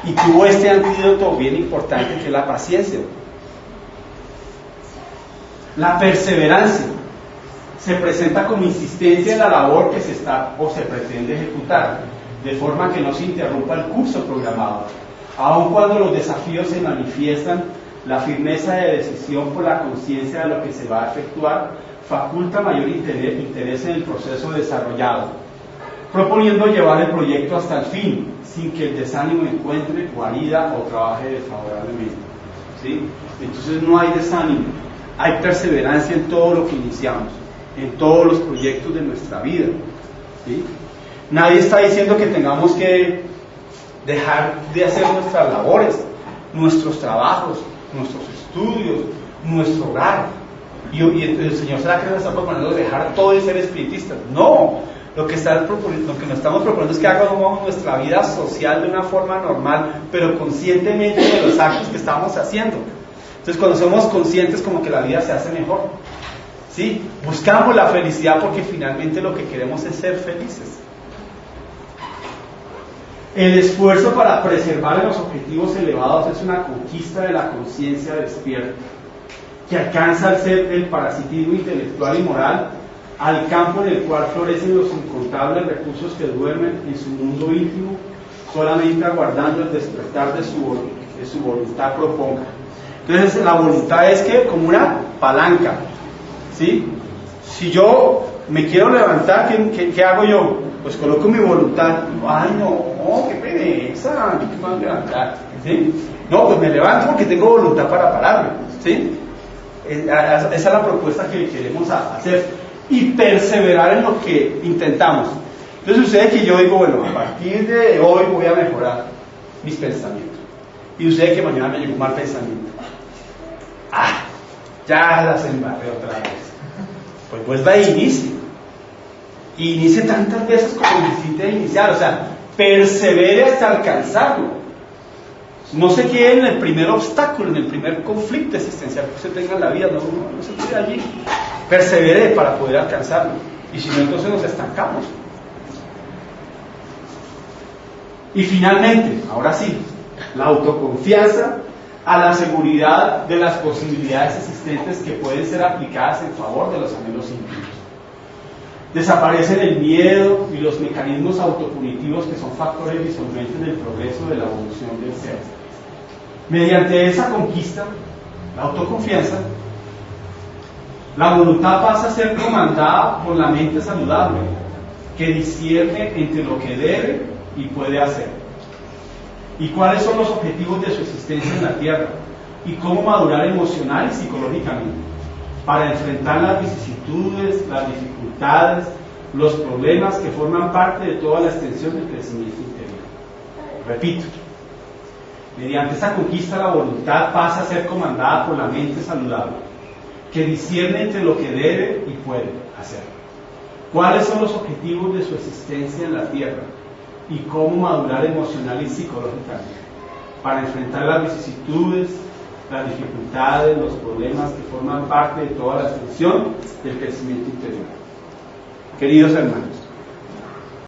Y tuvo este antídoto bien importante, que es la paciencia. La perseverancia se presenta como insistencia en la labor que se está o se pretende ejecutar, de forma que no se interrumpa el curso programado. Aun cuando los desafíos se manifiestan, la firmeza de decisión por la conciencia de lo que se va a efectuar faculta mayor interés en el proceso desarrollado, proponiendo llevar el proyecto hasta el fin, sin que el desánimo encuentre guarida o trabaje desfavorablemente. ¿Sí? Entonces no hay desánimo, hay perseverancia en todo lo que iniciamos, en todos los proyectos de nuestra vida. ¿Sí? Nadie está diciendo que tengamos que dejar de hacer nuestras labores, nuestros trabajos, nuestros estudios, nuestro hogar. Y el Señor será que nos está proponiendo dejar todo y ser espiritistas. No. Lo que nos estamos proponiendo es que hagamos nuestra vida social de una forma normal, pero conscientemente de los actos que estamos haciendo. Entonces, cuando somos conscientes, como que la vida se hace mejor. ¿Sí? Buscamos la felicidad porque finalmente lo que queremos es ser felices. El esfuerzo para preservar los objetivos elevados es una conquista de la conciencia despierta, que alcanza al ser el parasitismo intelectual y moral, al campo en el cual florecen los incontables recursos que duermen en su mundo íntimo, solamente aguardando el despertar de su voluntad proponga. Entonces la voluntad es que como una palanca, ¿sí? Si yo me quiero levantar, ¿qué hago yo? Pues coloco mi voluntad. Ay, no, qué pereza, ¿qué me voy a levantar? ¿Sí? No, pues me levanto porque tengo voluntad para pararme, ¿sí? Esa es la propuesta que queremos hacer. Y perseverar en lo que intentamos. Entonces sucede que yo digo, bueno, a partir de hoy voy a mejorar mis pensamientos. Y sucede que mañana me llegó un mal pensamiento. Ya las embarré otra vez. Pues vuelva a inicio. Y inicie tantas veces como necesite iniciar. O sea, persevere hasta alcanzarlo. No se quede en el primer obstáculo, en el primer conflicto existencial que usted tenga en la vida. No se quede allí. Persevere para poder alcanzarlo. Y si no, entonces nos estancamos. Y finalmente, ahora sí, la autoconfianza a la seguridad de las posibilidades existentes que pueden ser aplicadas en favor de los anhelos íntimos. Desaparecen el miedo y los mecanismos autopunitivos que son factores disolventes del progreso de la evolución del ser. Mediante esa conquista, la autoconfianza, La voluntad pasa a ser comandada por la mente saludable, que discierne entre lo que debe y puede hacer. ¿Y cuáles son los objetivos de su existencia en la tierra? Y cómo madurar emocional y psicológicamente para enfrentar las vicisitudes, las dificultades, los problemas que forman parte de toda la extensión del crecimiento interior. Repito, mediante esa conquista la voluntad pasa a ser comandada por la mente saludable, que discierne entre lo que debe y puede hacer. ¿Cuáles son los objetivos de su existencia en la tierra? Y cómo madurar emocional y psicológicamente para enfrentar las vicisitudes, las dificultades, los problemas que forman parte de toda la extensión del crecimiento interior. Queridos hermanos,